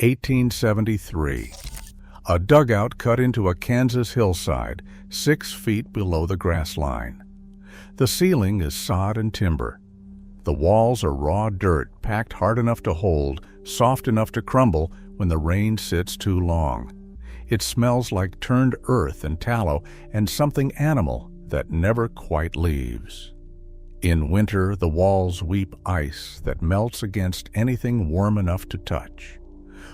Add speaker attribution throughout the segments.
Speaker 1: 1873. A dugout cut into a Kansas hillside, 6 feet below the grass line. The ceiling is sod and timber. The walls are raw dirt packed hard enough to hold, soft enough to crumble when the rain sits too long. It smells like turned earth and tallow and something animal that never quite leaves. In winter, the walls weep ice that melts against anything warm enough to touch.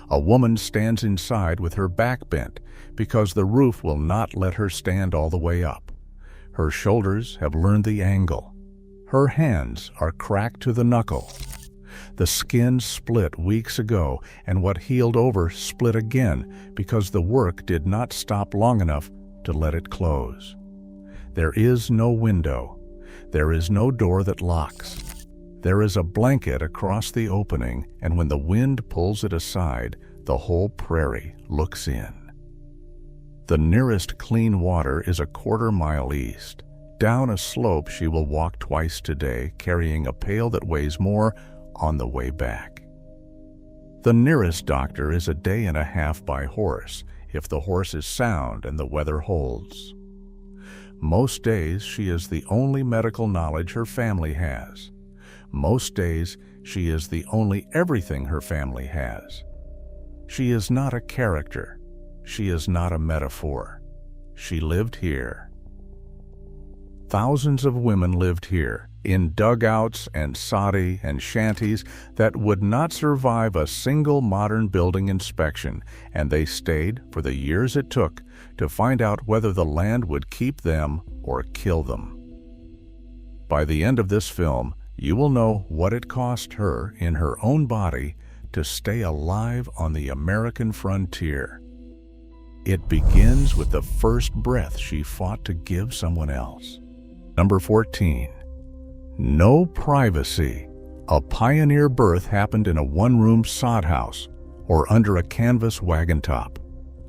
Speaker 1: A woman stands inside with her back bent because the roof will not let her stand all the way up. Her shoulders have learned the angle. Her hands are cracked to the knuckle. The skin split weeks ago, and what healed over split again because the work did not stop long enough to let it close. There is no window. There is no door that locks. There is a blanket across the opening, and when the wind pulls it aside, the whole prairie looks in. The nearest clean water is a quarter-mile east. Down a slope she will walk twice today, carrying a pail that weighs more on the way back. The nearest doctor is a day and a half by horse, if the horse is sound and the weather holds. Most days she is the only medical knowledge her family has. Most days she is the only everything her family has. She is not a character. She is not a metaphor. She lived here. Thousands of women lived here, in dugouts and soddy and shanties that would not survive a single modern building inspection, and they stayed for the years it took to find out whether the land would keep them or kill them. By the end of this film, you will know what it cost her in her own body to stay alive on the American frontier. It begins with the first breath she fought to give someone else. Number 14. No privacy. A pioneer birth happened in a one-room sod house or under a canvas wagon top.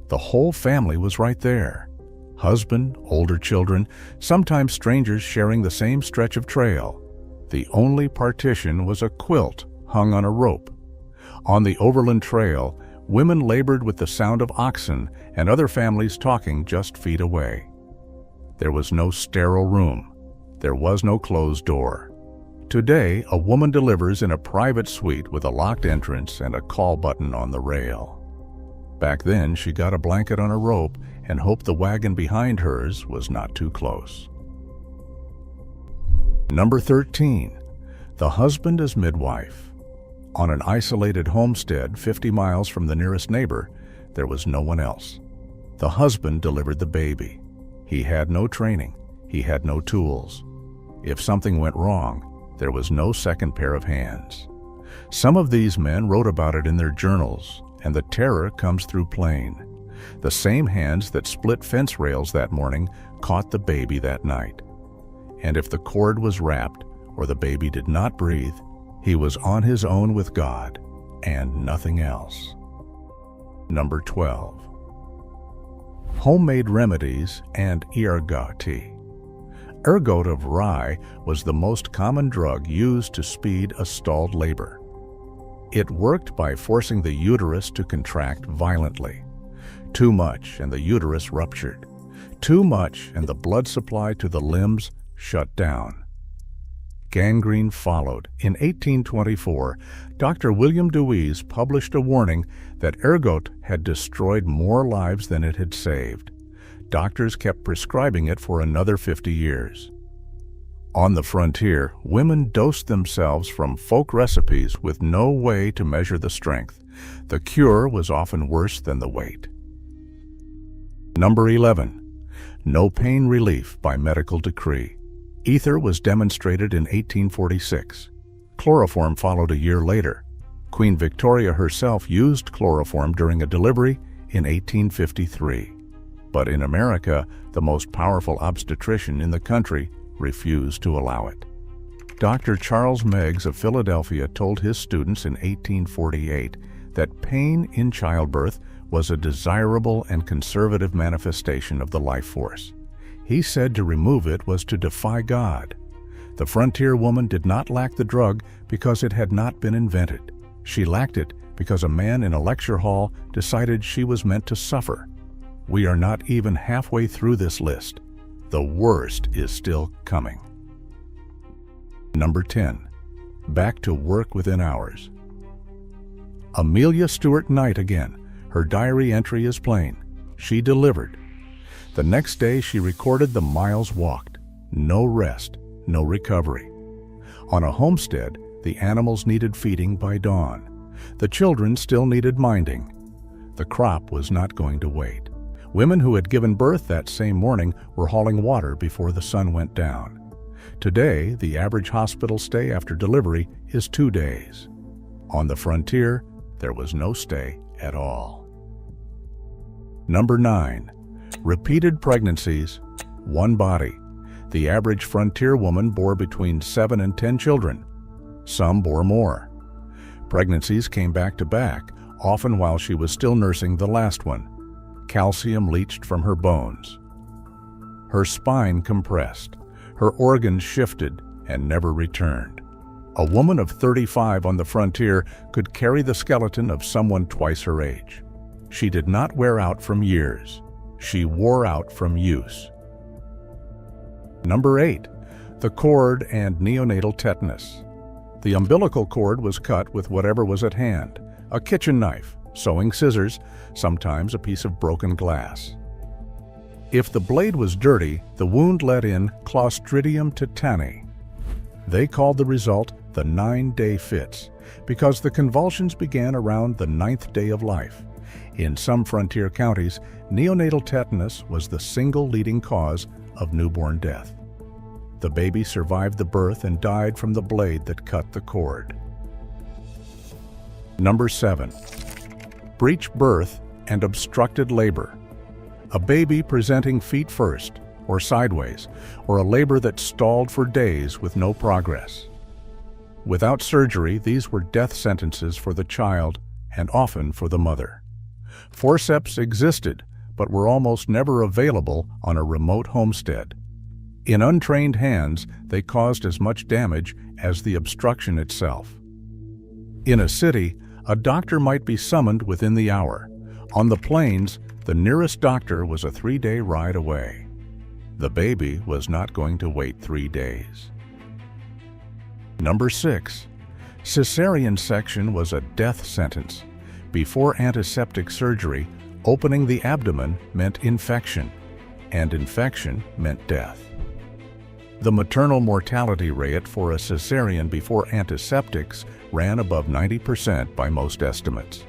Speaker 1: The whole family was right there. Husband, older children, sometimes strangers sharing the same stretch of trail. The only partition was a quilt hung on a rope. On the overland trail, women labored with the sound of oxen and other families talking just feet away. There was no sterile room. There was no closed door. Today, a woman delivers in a private suite with a locked entrance and a call button on the rail. Back then, she got a blanket on a rope and hoped the wagon behind hers was not too close. Number 13. The husband is midwife. On an isolated homestead 50 miles from the nearest neighbor, there was no one else. The husband delivered the baby. He had no training. He had no tools. If something went wrong, there was no second pair of hands. Some of these men wrote about it in their journals, and the terror comes through plain. The same hands that split fence rails that morning caught the baby that night. And if the cord was wrapped or the baby did not breathe, he was on his own with God and nothing else. Number 12. Homemade remedies and ergot tea. Ergot of rye was the most common drug used to speed a stalled labor. It worked by forcing the uterus to contract violently. Too much and the uterus ruptured. Too much and the blood supply to the limbs shut down. Gangrene followed. In 1824, Dr. William Dewees published a warning that ergot had destroyed more lives than it had saved. Doctors kept prescribing it for another 50 years. On the frontier, women dosed themselves from folk recipes with no way to measure the strength. The cure was often worse than the weight. Number 11. No pain relief by medical decree. Ether was demonstrated in 1846. Chloroform followed a year later. Queen Victoria herself used chloroform during a delivery in 1853. But in America, the most powerful obstetrician in the country refused to allow it. Dr. Charles Meigs of Philadelphia told his students in 1848 that pain in childbirth was a desirable and conservative manifestation of the life force. He said to remove it was to defy God. The frontier woman did not lack the drug because it had not been invented. She lacked it because a man in a lecture hall decided she was meant to suffer. We are not even halfway through this list. The worst is still coming. Number 10. Back to work within hours. Amelia Stewart Knight again. Her diary entry is plain. She delivered. The next day she recorded the miles walked. No rest, no recovery. On a homestead, the animals needed feeding by dawn. The children still needed minding. The crop was not going to wait. Women who had given birth that same morning were hauling water before the sun went down. Today, the average hospital stay after delivery is 2 days. On the frontier, there was no stay at all. Number 9. Repeated pregnancies, one body. The average frontier woman bore between 7 and 10 children. Some bore more. Pregnancies came back to back, often while she was still nursing the last one. Calcium leached from her bones. Her spine compressed. Her organs shifted and never returned. A woman of 35 on the frontier could carry the skeleton of someone twice her age. She did not wear out from years. She wore out from use. Number 8. The cord and neonatal tetanus. The umbilical cord was cut with whatever was at hand, a kitchen knife, sewing scissors, sometimes a piece of broken glass. If the blade was dirty, the wound let in Clostridium tetani. They called the result the 9-day fits, because the convulsions began around the 9th day of life. In some frontier counties, neonatal tetanus was the single leading cause of newborn death. The baby survived the birth and died from the blade that cut the cord. Number 7. Breech birth and obstructed labor. A baby presenting feet first, or sideways, or a labor that stalled for days with no progress. Without surgery, these were death sentences for the child and often for the mother. Forceps existed, but were almost never available on a remote homestead. In untrained hands, they caused as much damage as the obstruction itself. In a city, a doctor might be summoned within the hour. On the plains, the nearest doctor was a 3-day ride away. The baby was not going to wait 3 days. Number 6. Cesarean section was a death sentence. Before antiseptic surgery, opening the abdomen meant infection, and infection meant death. The maternal mortality rate for a cesarean before antiseptics ran above 90% by most estimates.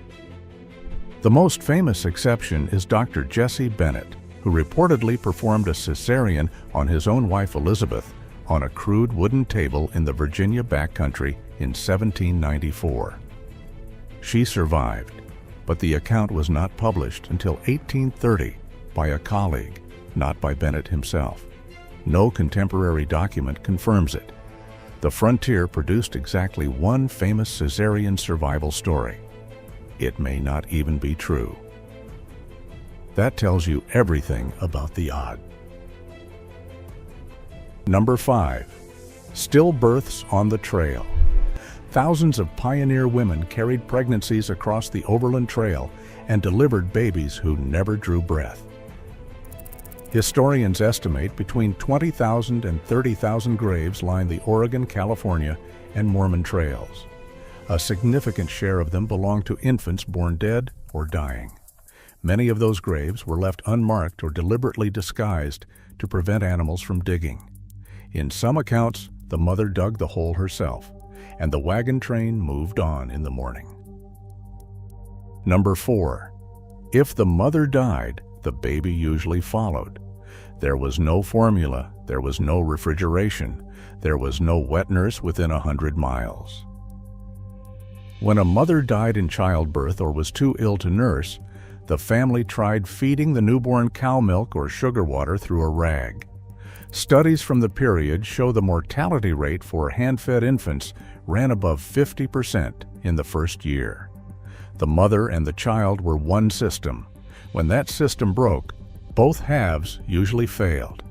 Speaker 1: The most famous exception is Dr. Jesse Bennett, who reportedly performed a cesarean on his own wife Elizabeth on a crude wooden table in the Virginia backcountry in 1794. She survived, but the account was not published until 1830 by a colleague, not by Bennett himself. No contemporary document confirms it. The frontier produced exactly one famous cesarean survival story. It may not even be true. That tells you everything about the odd. Number 5. Stillbirths on the trail. Thousands of pioneer women carried pregnancies across the Overland Trail and delivered babies who never drew breath. Historians estimate between 20,000 and 30,000 graves line the Oregon, California, and Mormon trails. A significant share of them belong to infants born dead or dying. Many of those graves were left unmarked or deliberately disguised to prevent animals from digging. In some accounts, the mother dug the hole herself, and the wagon train moved on in the morning. Number 4. If the mother died, the baby usually followed. There was no formula, there was no refrigeration, there was no wet nurse within 100 miles. When a mother died in childbirth or was too ill to nurse, the family tried feeding the newborn cow milk or sugar water through a rag. Studies from the period show the mortality rate for hand-fed infants ran above 50% in the first year. The mother and the child were one system. When that system broke, both halves usually failed.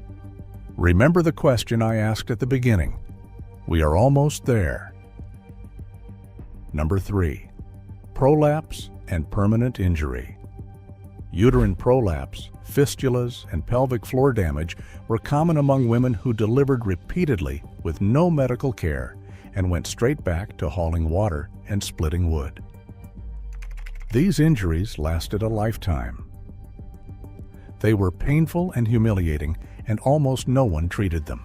Speaker 1: Remember the question I asked at the beginning. We are almost there. Number 3. prolapse and permanent injury. Uterine prolapse, fistulas, and pelvic floor damage were common among women who delivered repeatedly with no medical care and went straight back to hauling water and splitting wood. These injuries lasted a lifetime. They were painful and humiliating, and almost no one treated them.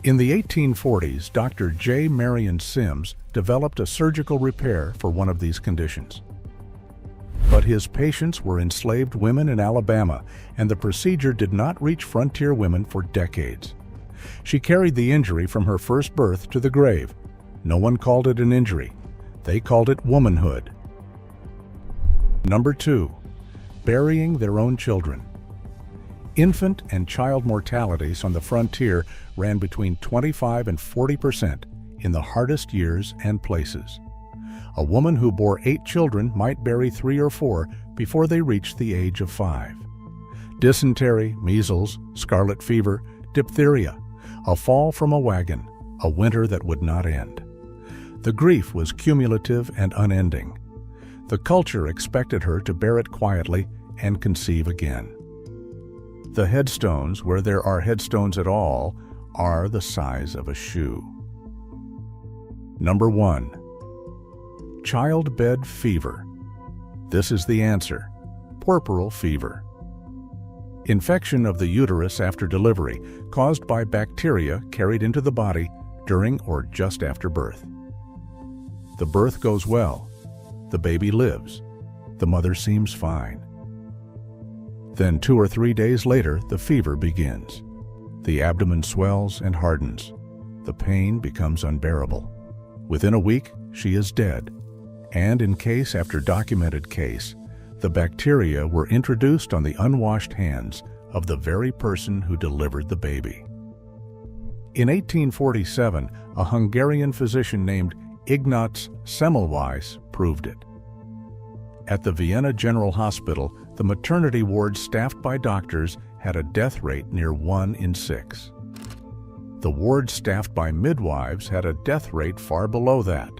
Speaker 1: In the 1840s, Dr. J. Marion Sims developed a surgical repair for one of these conditions. But his patients were enslaved women in Alabama, and the procedure did not reach frontier women for decades. She carried the injury from her first birth to the grave. No one called it an injury. They called it womanhood. Number 2. Burying their own children. Infant and child mortalities on the frontier ran between 25% and 40% in the hardest years and places. A woman who bore 8 children might bury 3 or 4 before they reached the age of 5. Dysentery, measles, scarlet fever, diphtheria, a fall from a wagon, a winter that would not end. The grief was cumulative and unending. The culture expected her to bear it quietly and conceive again. The headstones, where there are headstones at all, are the size of a shoe. Number 1. Childbed fever. This is the answer: puerperal fever. Infection of the uterus after delivery, caused by bacteria carried into the body during or just after birth. The birth goes well. The baby lives. The mother seems fine. Then 2 or 3 days later, the fever begins. The abdomen swells and hardens. The pain becomes unbearable. Within a week, she is dead. And in case after documented case, the bacteria were introduced on the unwashed hands of the very person who delivered the baby. In 1847, a Hungarian physician named Ignaz Semmelweis proved it. At the Vienna General Hospital, the maternity ward staffed by doctors had a death rate near 1 in 6. The ward staffed by midwives had a death rate far below that.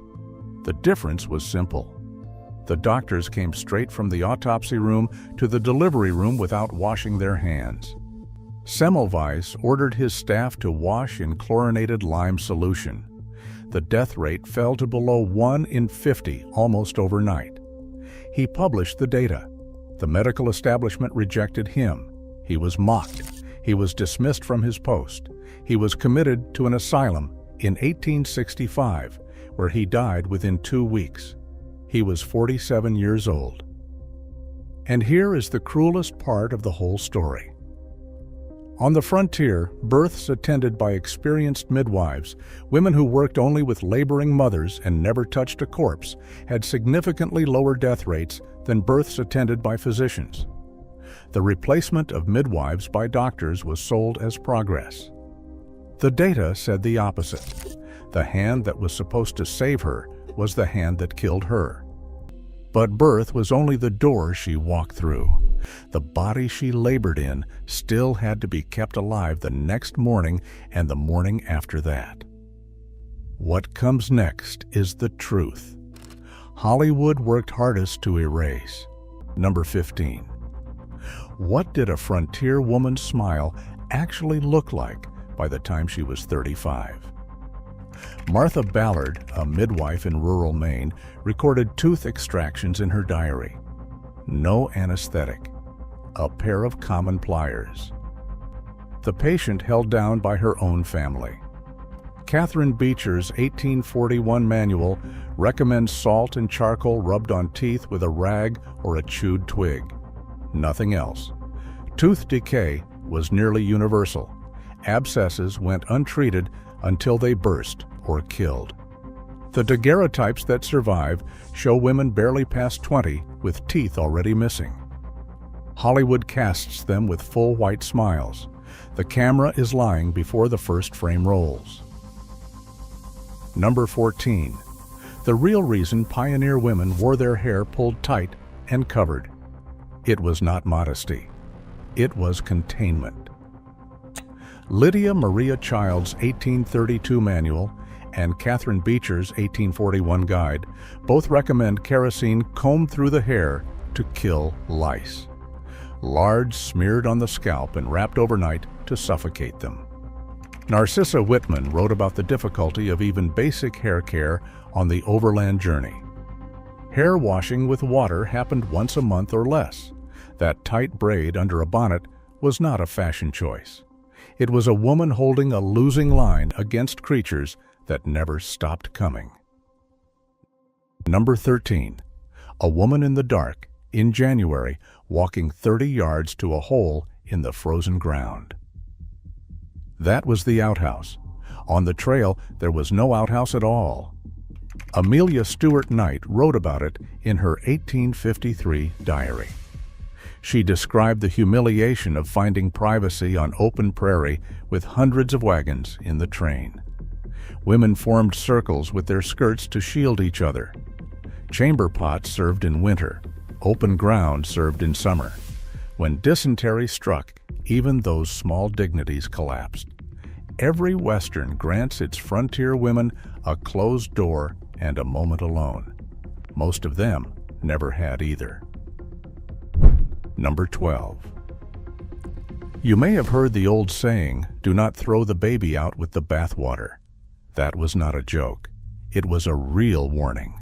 Speaker 1: The difference was simple. The doctors came straight from the autopsy room to the delivery room without washing their hands. Semmelweis ordered his staff to wash in chlorinated lime solution. The death rate fell to below 1 in 50 almost overnight. He published the data. The medical establishment rejected him. He was mocked. He was dismissed from his post. He was committed to an asylum in 1865, where he died within 2 weeks. He was 47 years old. And here is the cruelest part of the whole story. On the frontier, births attended by experienced midwives, women who worked only with laboring mothers and never touched a corpse, had significantly lower death rates than births attended by physicians. The replacement of midwives by doctors was sold as progress. The data said the opposite. The hand that was supposed to save her was the hand that killed her. But birth was only the door she walked through. The body she labored in still had to be kept alive the next morning and the morning after that. What comes next is the truth. Hollywood worked hardest to erase. Number 15. What did a frontier woman's smile actually look like by the time she was 35? Martha Ballard, a midwife in rural Maine, recorded tooth extractions in her diary. No anesthetic. A pair of common pliers. The patient held down by her own family. Catherine Beecher's 1841 manual recommends salt and charcoal rubbed on teeth with a rag or a chewed twig. Nothing else. Tooth decay was nearly universal. Abscesses went untreated until they burst or killed. The daguerreotypes that survive show women barely past 20 with teeth already missing. Hollywood casts them with full white smiles. The camera is lying before the first frame rolls. Number 14. The real reason pioneer women wore their hair pulled tight and covered. It was not modesty. It was containment. Lydia Maria Child's 1832 manual and Catherine Beecher's 1841 guide both recommend kerosene combed through the hair to kill lice. Lard smeared on the scalp and wrapped overnight to suffocate them. Narcissa Whitman wrote about the difficulty of even basic hair care on the overland journey. Hair washing with water happened once a month or less. That tight braid under a bonnet was not a fashion choice. It was a woman holding a losing line against creatures that never stopped coming. Number 13. A woman in the dark, in January, walking 30 yards to a hole in the frozen ground. That was the outhouse. On the trail, there was no outhouse at all. Amelia Stewart Knight wrote about it in her 1853 diary. She described the humiliation of finding privacy on open prairie with hundreds of wagons in the train. Women formed circles with their skirts to shield each other. Chamber pots served in winter. Open ground served in summer. When dysentery struck, even those small dignities collapsed. Every Western grants its frontier women a closed door and a moment alone. Most of them never had either. Number 12. You may have heard the old saying, "Do not throw the baby out with the bathwater." That was not a joke. It was a real warning.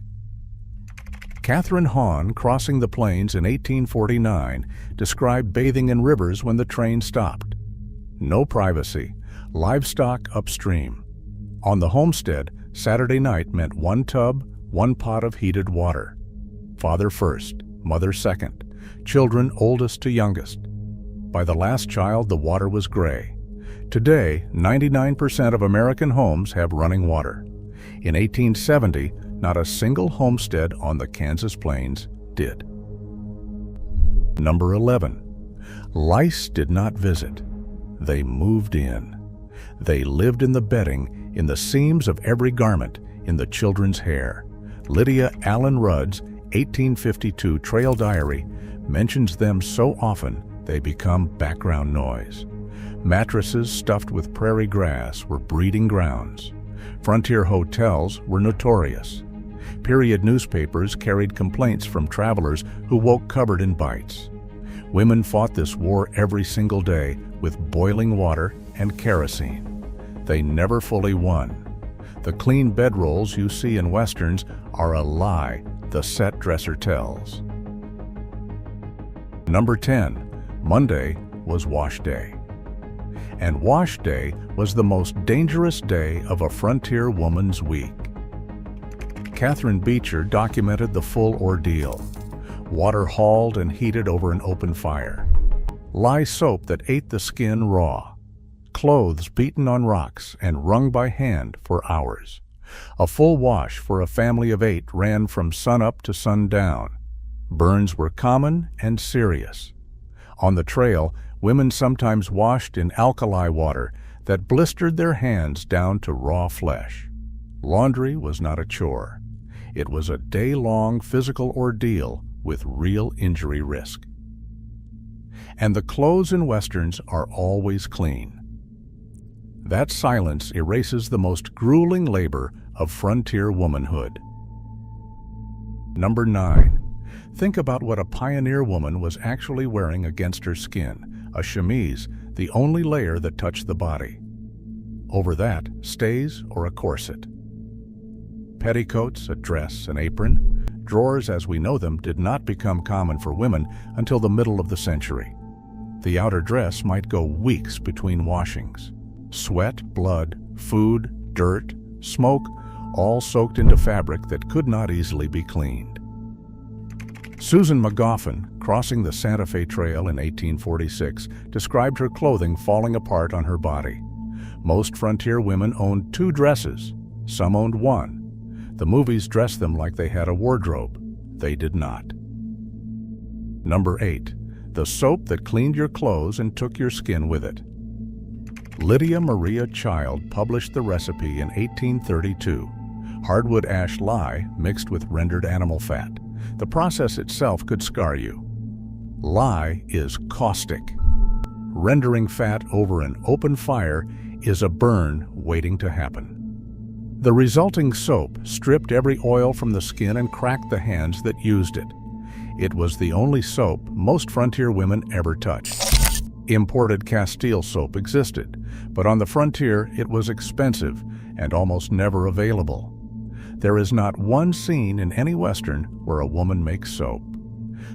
Speaker 1: Catherine Hahn, crossing the plains in 1849, described bathing in rivers when the train stopped. No privacy, livestock upstream. On the homestead, Saturday night meant one tub, one pot of heated water. Father first, mother second, children oldest to youngest. By the last child, the water was gray. Today, 99% of American homes have running water. In 1870, not a single homestead on the Kansas plains did. Number 11. Lice did not visit. They moved in. They lived in the bedding, in the seams of every garment, in the children's hair. Lydia Allen Rudd's 1852 trail diary mentions them so often they become background noise. Mattresses stuffed with prairie grass were breeding grounds. Frontier hotels were notorious. Period newspapers carried complaints from travelers who woke covered in bites. Women fought this war every single day with boiling water and kerosene. They never fully won. The clean bedrolls you see in Westerns are a lie the set dresser tells. Number 10. Monday was wash day. And wash day was the most dangerous day of a frontier woman's week. Catherine Beecher documented the full ordeal. Water hauled and heated over an open fire. Lye soap that ate the skin raw. Clothes beaten on rocks and wrung by hand for hours. A full wash for a family of 8 ran from sunup to sundown. Burns were common and serious. On the trail, women sometimes washed in alkali water that blistered their hands down to raw flesh. Laundry was not a chore. It was a day-long physical ordeal with real injury risk. And the clothes in Westerns are always clean. That silence erases the most grueling labor of frontier womanhood. Number 9. Think about what a pioneer woman was actually wearing against her skin, a chemise, the only layer that touched the body. Over that, stays or a corset. Petticoats, a dress, an apron. Drawers as we know them did not become common for women until the middle of the century. The outer dress might go weeks between washings. Sweat, blood, food, dirt, smoke, all soaked into fabric that could not easily be cleaned. Susan McGoffin, crossing the Santa Fe Trail in 1846, described her clothing falling apart on her body. Most frontier women owned 2 dresses. Some owned 1. The movies dressed them like they had a wardrobe. They did not. Number 8. The soap that cleaned your clothes and took your skin with it. Lydia Maria Child published the recipe in 1832. Hardwood ash lye mixed with rendered animal fat. The process itself could scar you. Lye is caustic. Rendering fat over an open fire is a burn waiting to happen. The resulting soap stripped every oil from the skin and cracked the hands that used it. It was the only soap most frontier women ever touched. Imported Castile soap existed, but on the frontier it was expensive and almost never available. There is not one scene in any Western where a woman makes soap.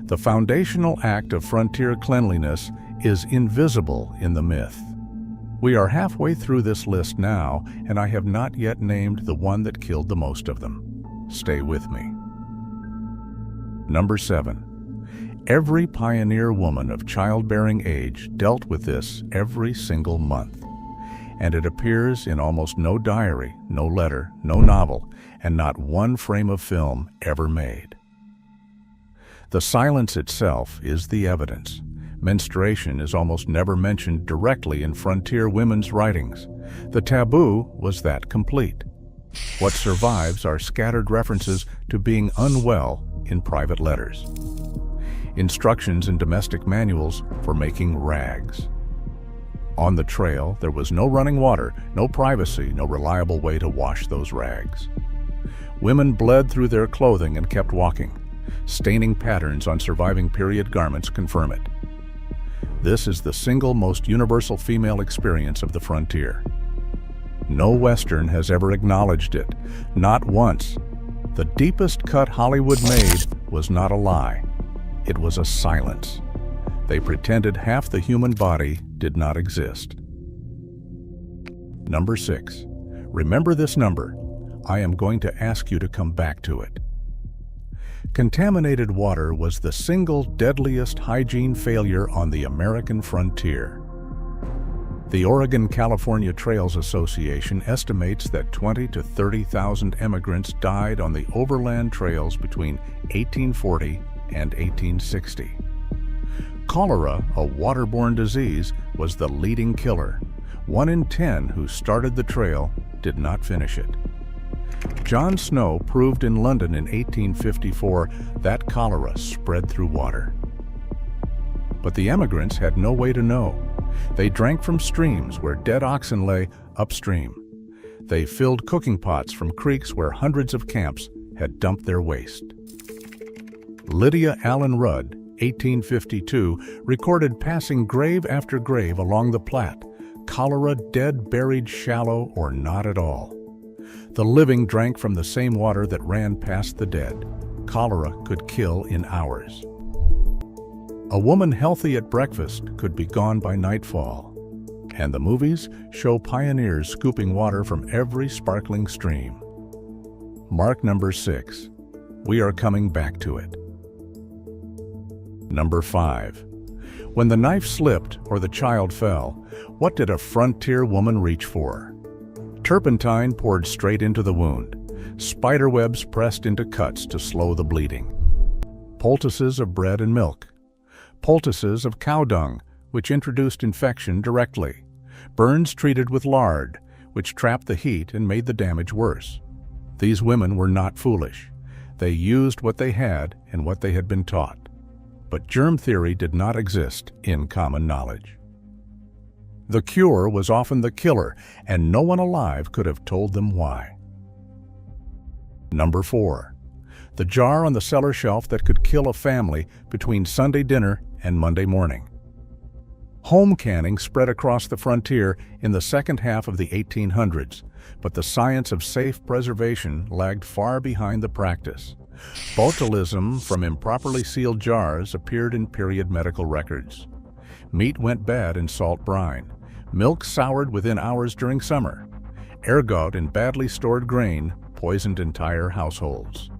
Speaker 1: The foundational act of frontier cleanliness is invisible in the myth. We are halfway through this list now, and I have not yet named the one that killed the most of them. Stay with me. Number 7. Every pioneer woman of childbearing age dealt with this every single month, and it appears in almost no diary, no letter, no novel, and not one frame of film ever made. The silence itself is the evidence. Menstruation is almost never mentioned directly in frontier women's writings. The taboo was that complete. What survives are scattered references to being unwell in private letters. Instructions in domestic manuals for making rags. On the trail, there was no running water, no privacy, no reliable way to wash those rags. Women bled through their clothing and kept walking. Staining patterns on surviving period garments confirm it. This is the single most universal female experience of the frontier. No Western has ever acknowledged it, not once. The deepest cut Hollywood made was not a lie. It was a silence. They pretended half the human body did not exist. Number 6. Remember this number. I am going to ask you to come back to it. Contaminated water was the single deadliest hygiene failure on the American frontier. The Oregon-California Trails Association estimates that 20,000 to 30,000 immigrants died on the overland trails between 1840 and 1860. Cholera, a waterborne disease, was the leading killer. 1 in 10 who started the trail did not finish it. John Snow proved in London in 1854 that cholera spread through water. But the emigrants had no way to know. They drank from streams where dead oxen lay upstream. They filled cooking pots from creeks where hundreds of camps had dumped their waste. Lydia Allen Rudd, 1852, recorded passing grave after grave along the Platte, cholera dead buried shallow or not at all. The living drank from the same water that ran past the dead. Cholera could kill in hours. A woman healthy at breakfast could be gone by nightfall. And the movies show pioneers scooping water from every sparkling stream. Mark number 6. We are coming back to it. Number 5. When the knife slipped or the child fell, what did a frontier woman reach for? Turpentine poured straight into the wound. Spiderwebs pressed into cuts to slow the bleeding. Poultices of bread and milk. Poultices of cow dung, which introduced infection directly. Burns treated with lard, which trapped the heat and made the damage worse. These women were not foolish. They used what they had and what they had been taught. But germ theory did not exist in common knowledge. The cure was often the killer, and no one alive could have told them why. Number 4. The jar on the cellar shelf that could kill a family between Sunday dinner and Monday morning. Home canning spread across the frontier in the second half of the 1800s, but the science of safe preservation lagged far behind the practice. Botulism from improperly sealed jars appeared in period medical records. Meat went bad in salt brine. Milk soured within hours during summer. Ergot in badly stored grain poisoned entire households.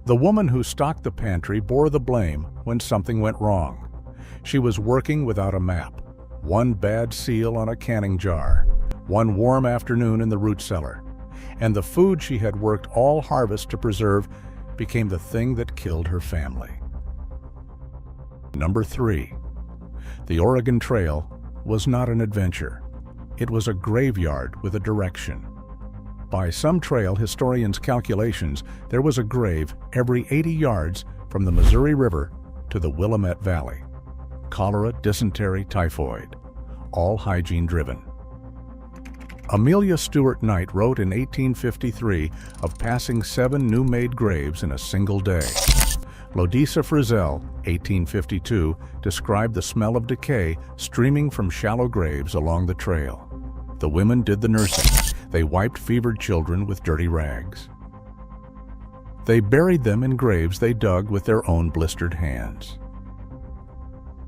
Speaker 1: The woman who stocked the pantry bore the blame when something went wrong. She was working without a map. One bad seal on a canning jar. One warm afternoon in the root cellar. And the food she had worked all harvest to preserve became the thing that killed her family. Number 3. The Oregon Trail was not an adventure. It was a graveyard with a direction. By some trail historians' calculations, there was a grave every 80 yards from the Missouri River to the Willamette Valley. Cholera, dysentery, typhoid, all hygiene-driven. Amelia Stewart Knight wrote in 1853 of passing 7 new-made graves in a single day. Lodisa Frizzell, 1852, described the smell of decay streaming from shallow graves along the trail. The women did the nursing. They wiped fevered children with dirty rags. They buried them in graves they dug with their own blistered hands.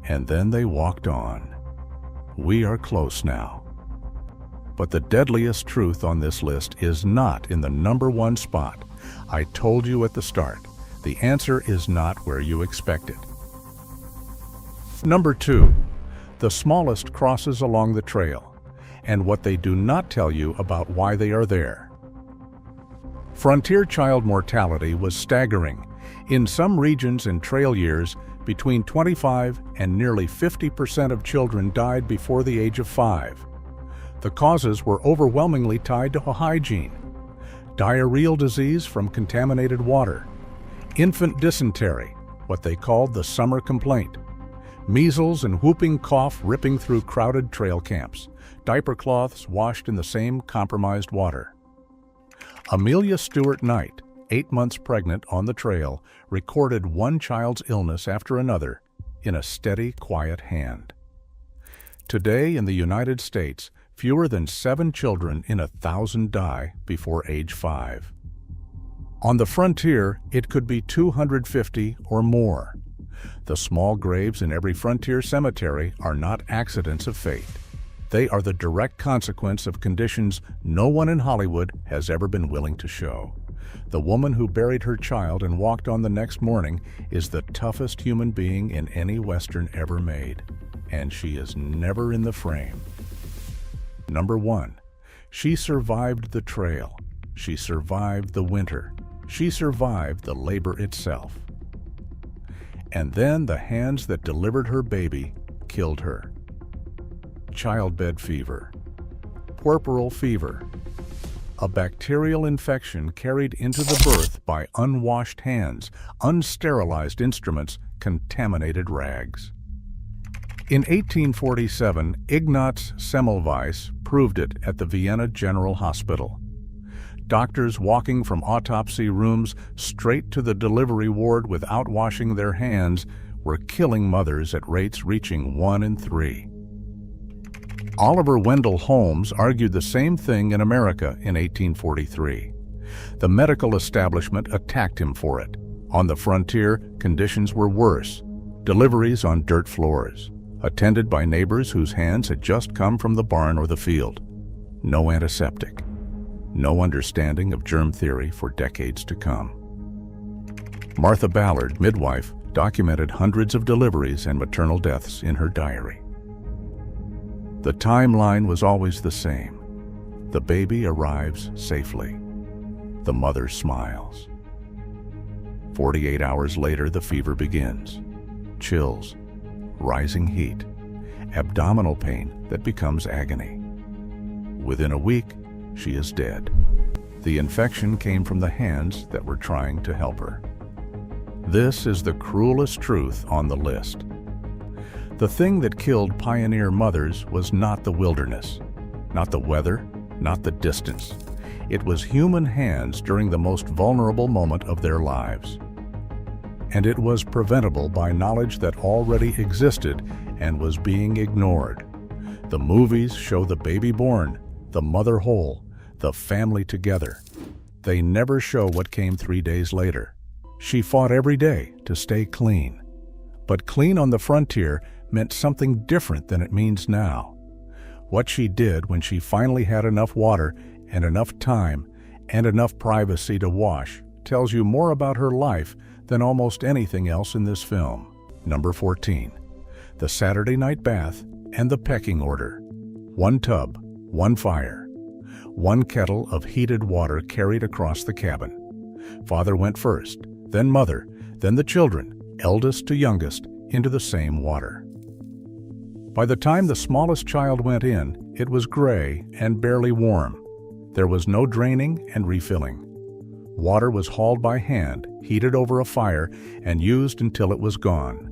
Speaker 1: And then they walked on. We are close now. But the deadliest truth on this list is not in the number 1 spot. I told you at the start, the answer is not where you expect it. Number 2, the smallest crosses along the trail, and what they do not tell you about why they are there. Frontier child mortality was staggering. In some regions and trail years, between 25 and nearly 50% of children died before the age of 5. The causes were overwhelmingly tied to hygiene: diarrheal disease from contaminated water, infant dysentery, what they called the summer complaint, measles and whooping cough ripping through crowded trail camps, diaper cloths washed in the same compromised water. Amelia Stewart Knight, 8 months pregnant on the trail, recorded one child's illness after another in a steady, quiet hand. Today in the United States, fewer than 7 children in 1,000 die before age 5. On the frontier, it could be 250 or more. The small graves in every frontier cemetery are not accidents of fate. They are the direct consequence of conditions no one in Hollywood has ever been willing to show. The woman who buried her child and walked on the next morning is the toughest human being in any Western ever made, and she is never in the frame. Number 1, she survived the trail. She survived the winter. She survived the labor itself. And then the hands that delivered her baby killed her. Childbed fever, puerperal fever, a bacterial infection carried into the birth by unwashed hands, unsterilized instruments, contaminated rags. In 1847, Ignaz Semmelweis proved it at the Vienna General Hospital. Doctors walking from autopsy rooms straight to the delivery ward without washing their hands were killing mothers at rates reaching 1 in 3. Oliver Wendell Holmes argued the same thing in America in 1843. The medical establishment attacked him for it. On the frontier, conditions were worse. Deliveries on dirt floors, attended by neighbors whose hands had just come from the barn or the field. No antiseptic. No understanding of germ theory for decades to come. Martha Ballard, midwife, documented hundreds of deliveries and maternal deaths in her diary. The timeline was always the same. The baby arrives safely. The mother smiles. 48 hours later, the fever begins. Chills, rising heat, abdominal pain that becomes agony. Within a week, she is dead. The infection came from the hands that were trying to help her. This is the cruelest truth on the list. The thing that killed pioneer mothers was not the wilderness, not the weather, not the distance. It was human hands during the most vulnerable moment of their lives. And it was preventable by knowledge that already existed and was being ignored. The movies show the baby born, the mother whole, the family together. They never show what came 3 days later. She fought every day to stay clean. But clean on the frontier meant something different than it means now. What she did when she finally had enough water and enough time and enough privacy to wash tells you more about her life than almost anything else in this film. Number 14. The Saturday night bath and the pecking order. 1 tub, 1 fire. 1 kettle of heated water carried across the cabin. Father went first, then mother, then the children, eldest to youngest, into the same water. By the time the smallest child went in, it was gray and barely warm. There was no draining and refilling. Water was hauled by hand, heated over a fire, and used until it was gone.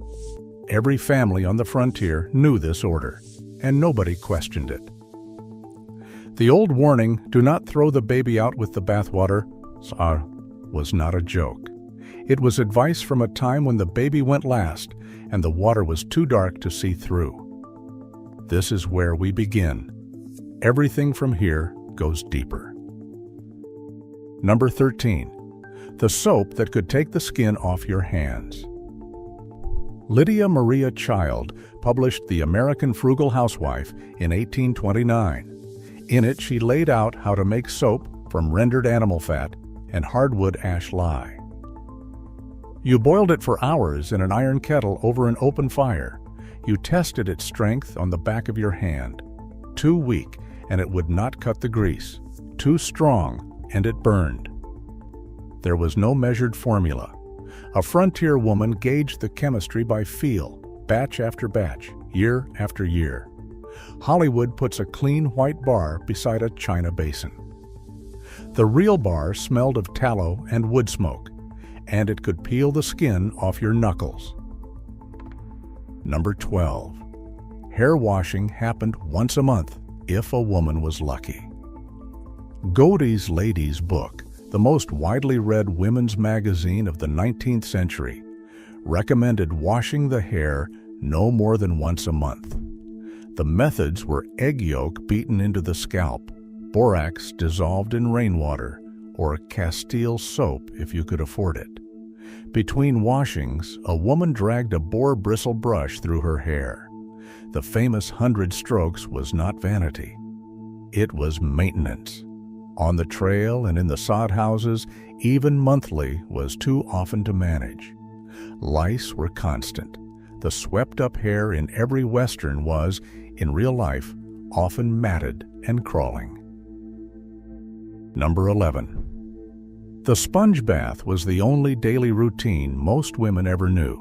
Speaker 1: Every family on the frontier knew this order, and nobody questioned it. The old warning, "Do not throw the baby out with the bathwater," was not a joke. It was advice from a time when the baby went last and the water was too dark to see through. This is where we begin. Everything from here goes deeper. Number 13. The soap that could take the skin off your hands. Lydia Maria Child published The American Frugal Housewife in 1829. In it, she laid out how to make soap from rendered animal fat and hardwood ash lye. You boiled it for hours in an iron kettle over an open fire. You tested its strength on the back of your hand. Too weak, and it would not cut the grease. Too strong, and it burned. There was no measured formula. A frontier woman gauged the chemistry by feel, batch after batch, year after year. Hollywood puts a clean white bar beside a china basin. The real bar smelled of tallow and wood smoke, and it could peel the skin off your knuckles. Number 12. Hair washing happened once a month, if a woman was lucky. Godey's Lady's Book, the most widely read women's magazine of the 19th century, recommended washing the hair no more than once a month. The methods were egg yolk beaten into the scalp, borax dissolved in rainwater, or Castile soap if you could afford it. Between washings, a woman dragged a boar bristle brush through her hair. The famous 100 strokes was not vanity. It was maintenance. On the trail and in the sod houses, even monthly was too often to manage. Lice were constant. The swept-up hair in every Western was, in real life, often matted and crawling. Number 11. The sponge bath was the only daily routine most women ever knew.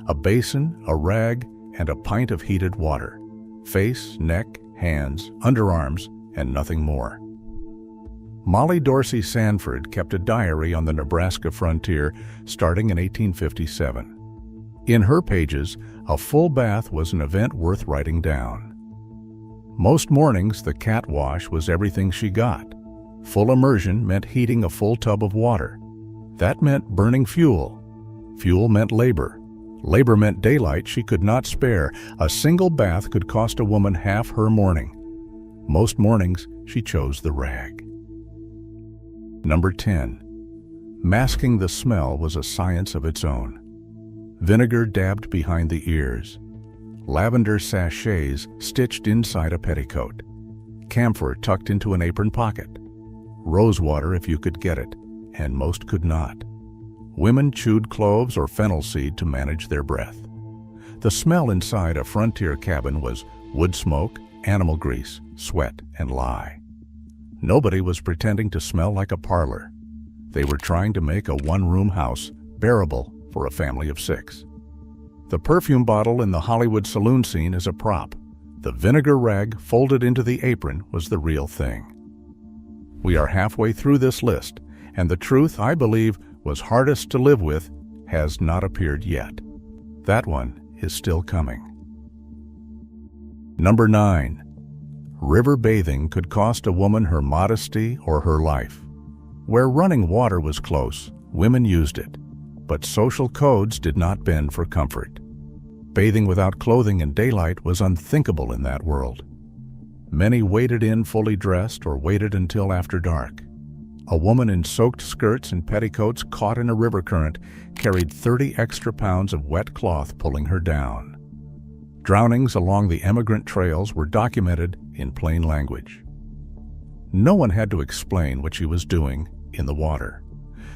Speaker 1: A basin, a rag, and a pint of heated water. Face, neck, hands, underarms, and nothing more. Molly Dorsey Sanford kept a diary on the Nebraska frontier starting in 1857. In her pages, a full bath was an event worth writing down. Most mornings, the cat wash was everything she got. Full immersion meant heating a full tub of water. That meant burning fuel. Fuel meant labor. Labor meant daylight she could not spare. A single bath could cost a woman half her morning. Most mornings, she chose the rag. Number 10. Masking the smell was a science of its own. Vinegar dabbed behind the ears. Lavender sachets stitched inside a petticoat. Camphor tucked into an apron pocket. Rosewater if you could get it, and most could not. Women chewed cloves or fennel seed to manage their breath. The smell inside a frontier cabin was wood smoke, animal grease, sweat, and lye. Nobody was pretending to smell like a parlor. They were trying to make a one-room house bearable for a family of 6. The perfume bottle in the Hollywood saloon scene is a prop. The vinegar rag folded into the apron was the real thing. We are halfway through this list, and the truth, I believe, was hardest to live with has not appeared yet. That one is still coming. Number 9. River bathing could cost a woman her modesty or her life. Where running water was close, women used it, but social codes did not bend for comfort. Bathing without clothing in daylight was unthinkable in that world. Many waded in fully dressed or waited until after dark. A woman in soaked skirts and petticoats caught in a river current carried 30 extra pounds of wet cloth pulling her down. Drownings along the emigrant trails were documented in plain language. No one had to explain what she was doing in the water.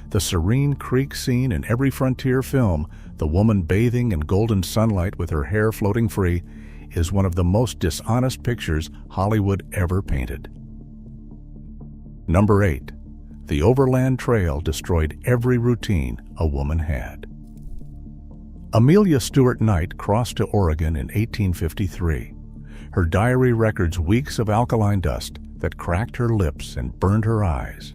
Speaker 1: The serene creek scene in every frontier film, the woman bathing in golden sunlight with her hair floating free, is one of the most dishonest pictures Hollywood ever painted. Number 8. The overland trail destroyed every routine a woman had. Amelia Stewart Knight crossed to Oregon in 1853. Her diary records weeks of alkaline dust that cracked her lips and burned her eyes.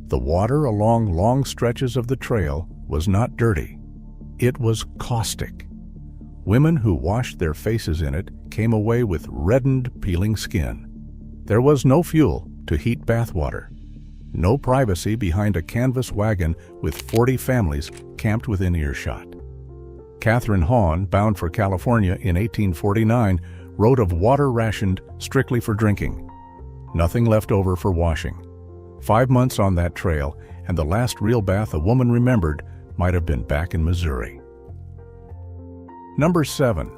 Speaker 1: The water along long stretches of the trail was not dirty. It was caustic. Women who washed their faces in it came away with reddened, peeling skin. There was no fuel to heat bathwater, no privacy behind a canvas wagon with 40 families camped within earshot. Catherine Hahn, bound for California in 1849, wrote of water rationed strictly for drinking, nothing left over for washing. 5 months on that trail, and the last real bath a woman remembered might have been back in Missouri. Number 7.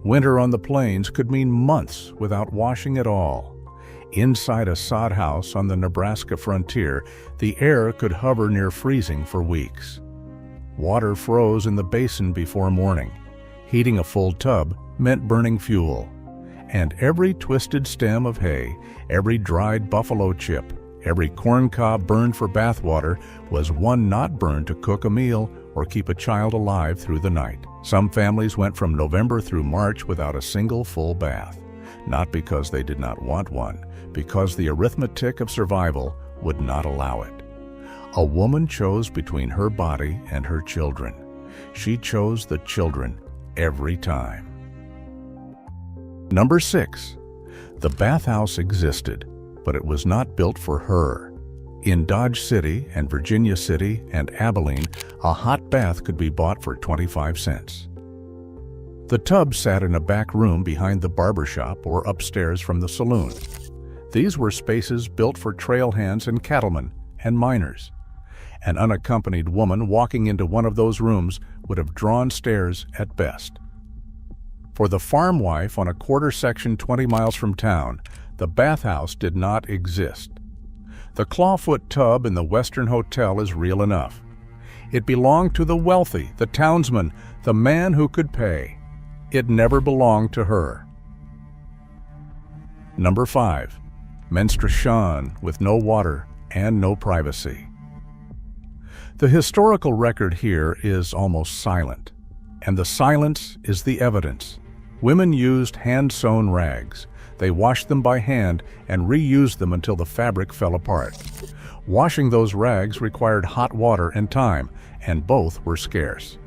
Speaker 1: Winter on the plains could mean months without washing at all. Inside a sod house on the Nebraska frontier, the air could hover near freezing for weeks. Water froze in the basin before morning. Heating a full tub meant burning fuel. And every twisted stem of hay, every dried buffalo chip, every corn cob burned for bathwater was one not burned to cook a meal or keep a child alive through the night. Some families went from November through March without a single full bath, not because they did not want one, because the arithmetic of survival would not allow it. A woman chose between her body and her children. She chose the children every time. Number 6. The bathhouse existed, but it was not built for her. In Dodge City and Virginia City and Abilene, a hot bath could be bought for 25 cents. The tub sat in a back room behind the barber shop or upstairs from the saloon. These were spaces built for trail hands and cattlemen and miners. An unaccompanied woman walking into one of those rooms would have drawn stares at best. For the farm wife on a quarter section 20 miles from town, the bathhouse did not exist. The clawfoot tub in the Western Hotel is real enough. It belonged to the wealthy, the townsman, the man who could pay. It never belonged to her. Number 5. Menstruation with no water and no privacy. The historical record here is almost silent, and the silence is the evidence. Women used hand-sewn rags. They washed them by hand and reused them until the fabric fell apart. Washing those rags required hot water and time, and both were scarce.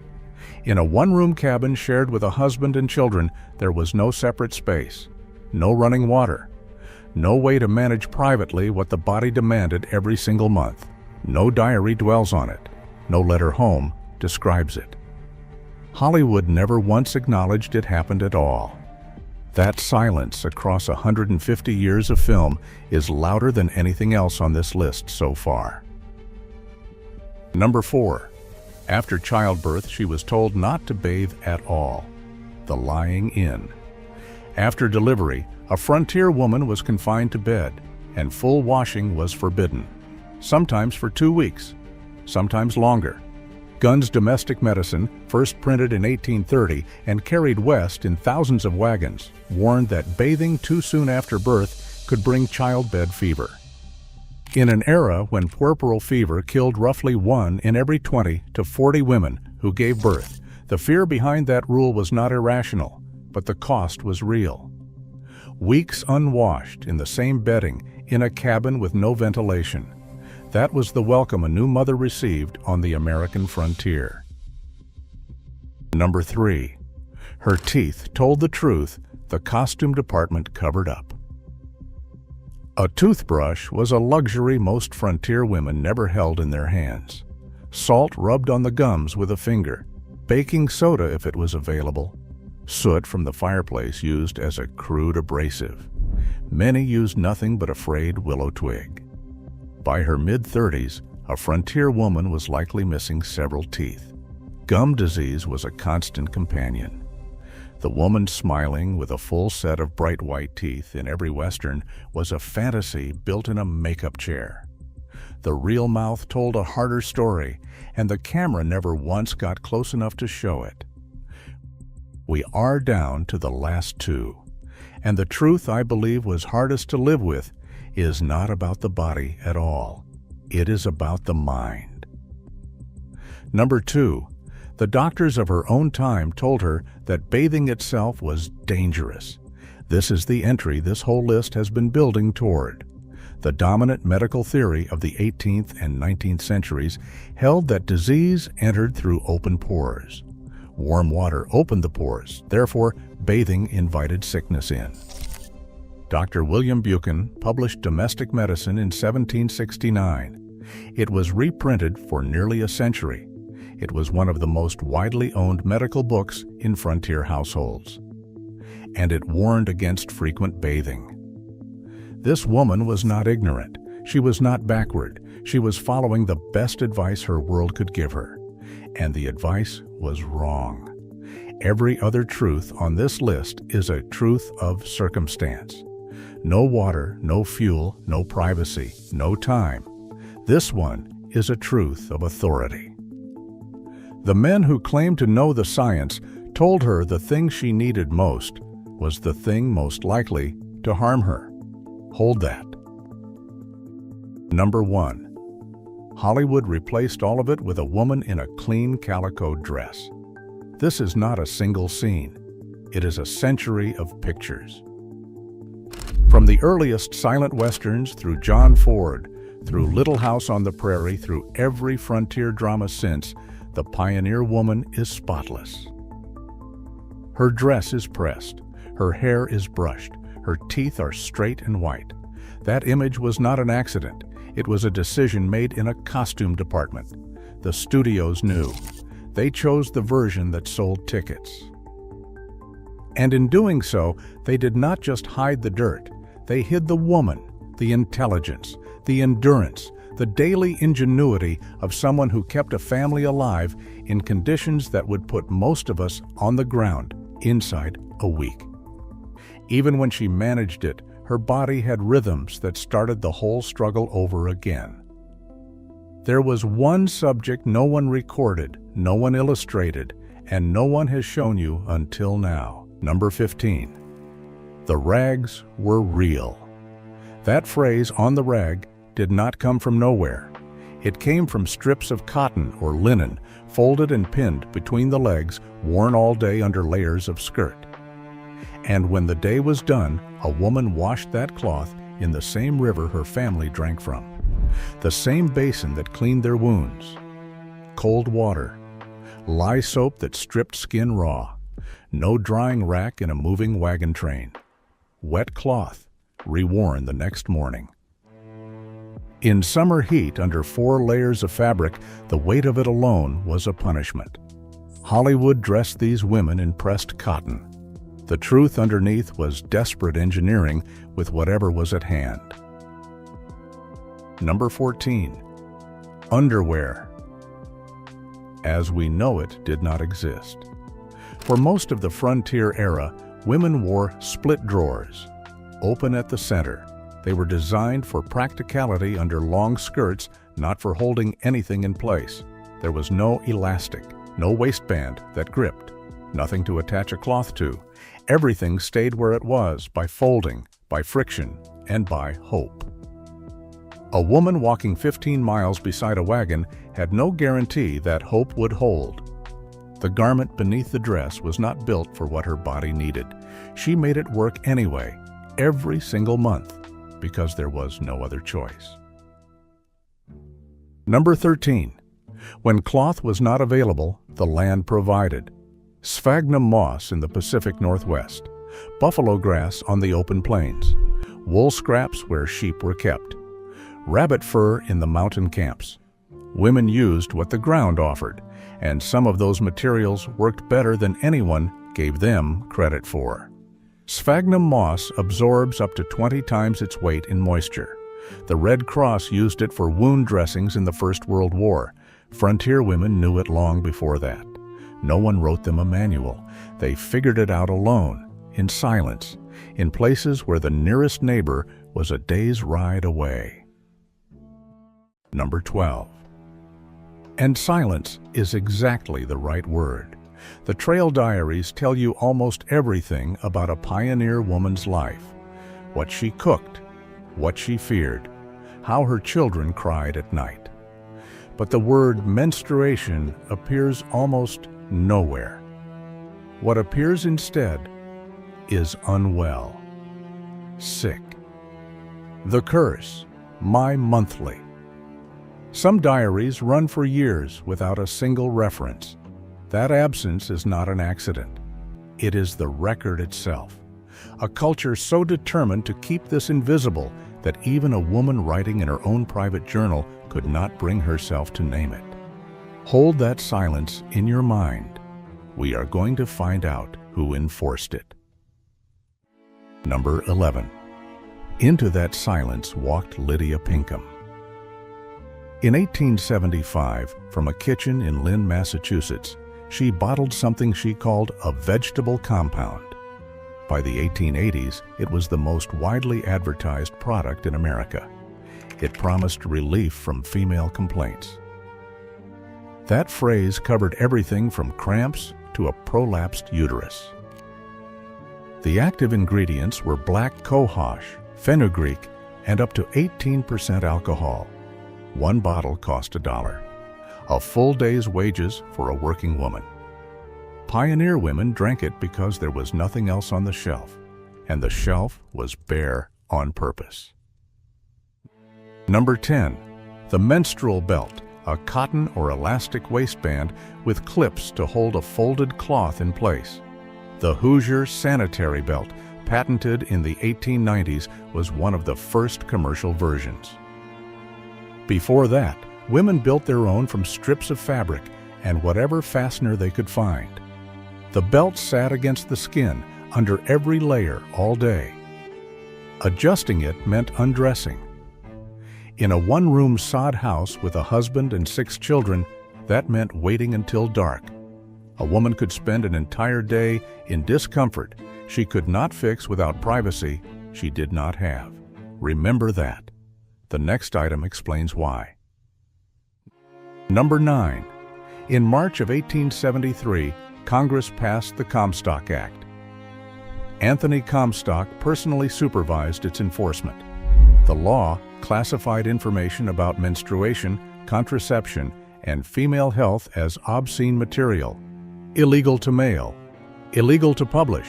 Speaker 1: In a one-room cabin shared with a husband and children, there was no separate space, no running water, no way to manage privately what the body demanded every single month. No diary dwells on it. No letter home describes it. Hollywood never once acknowledged it happened at all. That silence across 150 years of film is louder than anything else on this list so far. Number 4. After childbirth, she was told not to bathe at all. The lying in. After delivery, a frontier woman was confined to bed, and full washing was forbidden. Sometimes for 2 weeks, sometimes longer. Gunn's Domestic Medicine, first printed in 1830 and carried west in thousands of wagons, warned that bathing too soon after birth could bring childbed fever. In an era when puerperal fever killed roughly 1 in every 20 to 40 women who gave birth, the fear behind that rule was not irrational, but the cost was real. Weeks unwashed in the same bedding in a cabin with no ventilation. That was the welcome a new mother received on the American frontier. Number 3. Her teeth told the truth the costume department covered up. A toothbrush was a luxury most frontier women never held in their hands. Salt rubbed on the gums with a finger, baking soda if it was available, soot from the fireplace used as a crude abrasive. Many used nothing but a frayed willow twig. By her mid-30s, a frontier woman was likely missing several teeth. Gum disease was a constant companion. The woman smiling with a full set of bright white teeth in every Western was a fantasy built in a makeup chair. The real mouth told a harder story, and the camera never once got close enough to show it. We are down to the last 2, and the truth I believe was hardest to live with is not about the body at all. It is about the mind. Number 2. The doctors of her own time told her that bathing itself was dangerous. This is the entry this whole list has been building toward. The dominant medical theory of the 18th and 19th centuries held that disease entered through open pores. Warm water opened the pores, therefore bathing invited sickness in. Dr. William Buchan published Domestic Medicine in 1769. It was reprinted for nearly a century. It was one of the most widely owned medical books in frontier households. And it warned against frequent bathing. This woman was not ignorant. She was not backward. She was following the best advice her world could give her. And the advice was wrong. Every other truth on this list is a truth of circumstance. No water, no fuel, no privacy, no time. This one is a truth of authority. The men who claimed to know the science told her the thing she needed most was the thing most likely to harm her. Hold that. Number 1. Hollywood replaced all of it with a woman in a clean calico dress. This is not a single scene. It is a century of pictures. From the earliest silent westerns through John Ford, through Little House on the Prairie, through every frontier drama since, the pioneer woman is spotless. Her dress is pressed. Her hair is brushed. Her teeth are straight and white. That image was not an accident. It was a decision made in a costume department. The studios knew. They chose the version that sold tickets. And in doing so, they did not just hide the dirt. They hid the woman, the intelligence, the endurance, the daily ingenuity of someone who kept a family alive in conditions that would put most of us on the ground inside a week. Even when she managed it, her body had rhythms that started the whole struggle over again. There was one subject no one recorded, no one illustrated, and no one has shown you until now. Number 15. The rags were real. That phrase, "on the rag," did not come from nowhere. It came from strips of cotton or linen, folded and pinned between the legs, worn all day under layers of skirt. And when the day was done, a woman washed that cloth in the same river her family drank from, the same basin that cleaned their wounds. Cold water, lye soap that stripped skin raw, no drying rack in a moving wagon train, wet cloth, reworn the next morning. In summer heat, under 4 layers of fabric, the weight of it alone was a punishment. Hollywood dressed these women in pressed cotton. The truth underneath was desperate engineering with whatever was at hand. Number 14. Underwear. As we know it, did not exist. For most of the frontier era, women wore split drawers, open at the center. They were designed for practicality under long skirts, not for holding anything in place. There was no elastic, no waistband that gripped, nothing to attach a cloth to. Everything stayed where it was by folding, by friction, and by hope. A woman walking 15 miles beside a wagon had no guarantee that hope would hold. The garment beneath the dress was not built for what her body needed. She made it work anyway, every single month, because there was no other choice. Number 13. When cloth was not available, the land provided. Sphagnum moss in the Pacific Northwest, buffalo grass on the open plains, wool scraps where sheep were kept, rabbit fur in the mountain camps. Women used what the ground offered, and some of those materials worked better than anyone gave them credit for. Sphagnum moss absorbs up to 20 times its weight in moisture. The Red Cross used it for wound dressings in the First World War. Frontier women knew it long before that. No one wrote them a manual. They figured it out alone, in silence, in places where the nearest neighbor was a day's ride away. Number 12. And silence is exactly the right word. The trail diaries tell you almost everything about a pioneer woman's life. What she cooked, what she feared, how her children cried at night. But the word menstruation appears almost nowhere. What appears instead is unwell, sick. The curse, my monthly. Some diaries run for years without a single reference. That absence is not an accident. It is the record itself. A culture so determined to keep this invisible that even a woman writing in her own private journal could not bring herself to name it. Hold that silence in your mind. We are going to find out who enforced it. Number 11. Into that silence walked Lydia Pinkham. In 1875, from a kitchen in Lynn, Massachusetts, she bottled something she called a vegetable compound. By the 1880s, it was the most widely advertised product in America. It promised relief from female complaints. That phrase covered everything from cramps to a prolapsed uterus. The active ingredients were black cohosh, fenugreek, and up to 18% alcohol. One bottle cost $1, a full day's wages for a working woman. Pioneer women drank it because there was nothing else on the shelf, and the shelf was bare on purpose. Number 10. The menstrual belt, a cotton or elastic waistband with clips to hold a folded cloth in place. The Hoosier sanitary belt, patented in the 1890s, was one of the first commercial versions. Before that, women built their own from strips of fabric and whatever fastener they could find. The belt sat against the skin, under every layer, all day. Adjusting it meant undressing. In a one-room sod house with a husband and 6 children, that meant waiting until dark. A woman could spend an entire day in discomfort she could not fix without privacy she did not have. Remember that. The next item explains why. Number 9. In March of 1873, Congress passed the Comstock Act. Anthony Comstock personally supervised its enforcement. The law classified information about menstruation, contraception, and female health as obscene material, illegal to mail, illegal to publish,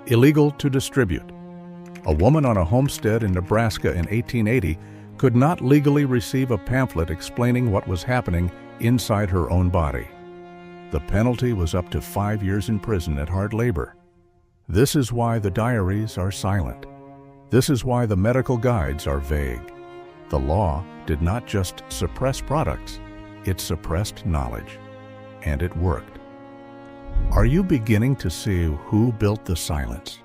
Speaker 1: illegal to distribute. A woman on a homestead in Nebraska in 1880 could not legally receive a pamphlet explaining what was happening inside her own body. The penalty was up to 5 years in prison at hard labor. This is why the diaries are silent. This is why the medical guides are vague. The law did not just suppress products, it suppressed knowledge. And it worked. Are you beginning to see who built the silence?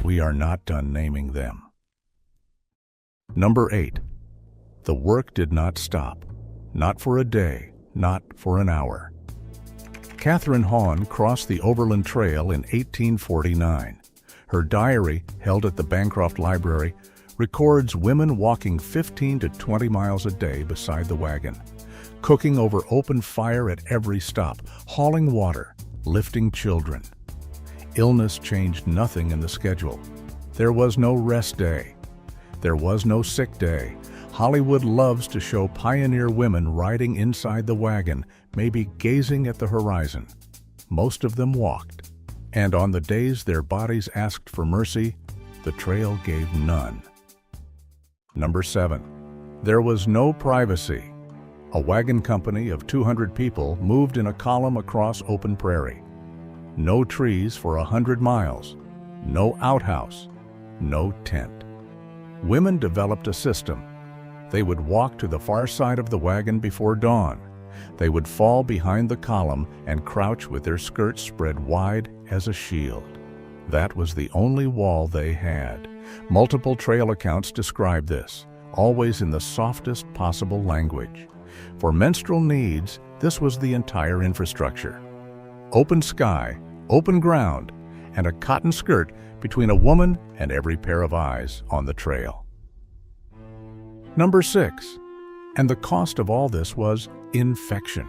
Speaker 1: We are not done naming them. Number 8. The work did not stop. Not for a day, not for an hour. Catherine Hahn crossed the Overland Trail in 1849. Her diary, held at the Bancroft Library, records women walking 15 to 20 miles a day beside the wagon, cooking over open fire at every stop, hauling water, lifting children. Illness changed nothing in the schedule. There was no rest day. There was no sick day. Hollywood loves to show pioneer women riding inside the wagon, maybe gazing at the horizon. Most of them walked. And on the days their bodies asked for mercy, the trail gave none. Number 7. There was no privacy. A wagon company of 200 people moved in a column across open prairie. No trees for 100 miles. No outhouse. No tent. Women developed a system. They would walk to the far side of the wagon before dawn. They would fall behind the column and crouch with their skirts spread wide as a shield. That was the only wall they had. Multiple trail accounts describe this, always in the softest possible language. For menstrual needs, this was the entire infrastructure. Open sky, open ground, and a cotton skirt between a woman and every pair of eyes on the trail. Number 6. And the cost of all this was infection.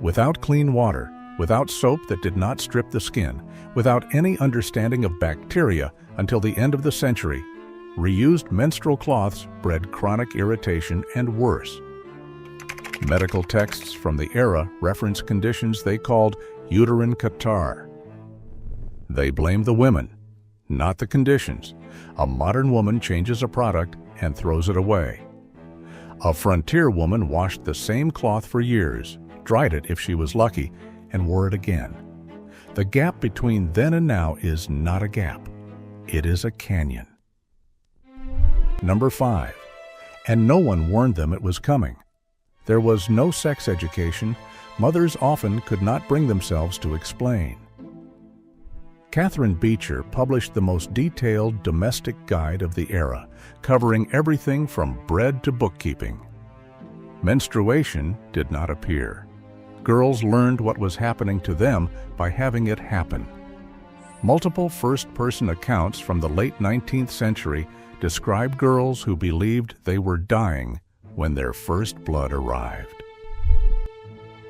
Speaker 1: Without clean water, without soap that did not strip the skin, without any understanding of bacteria until the end of the century, reused menstrual cloths bred chronic irritation and worse. Medical texts from the era reference conditions they called uterine catarrh. They blame the women, not the conditions. A modern woman changes a product and throws it away. A frontier woman washed the same cloth for years, dried it if she was lucky, and wore it again. The gap between then and now is not a gap. It is a canyon. Number 5. And no one warned them it was coming. There was no sex education. Mothers often could not bring themselves to explain. Catherine Beecher published the most detailed domestic guide of the era, covering everything from bread to bookkeeping. Menstruation did not appear. Girls learned what was happening to them by having it happen. Multiple first-person accounts from the late 19th century describe girls who believed they were dying when their first blood arrived.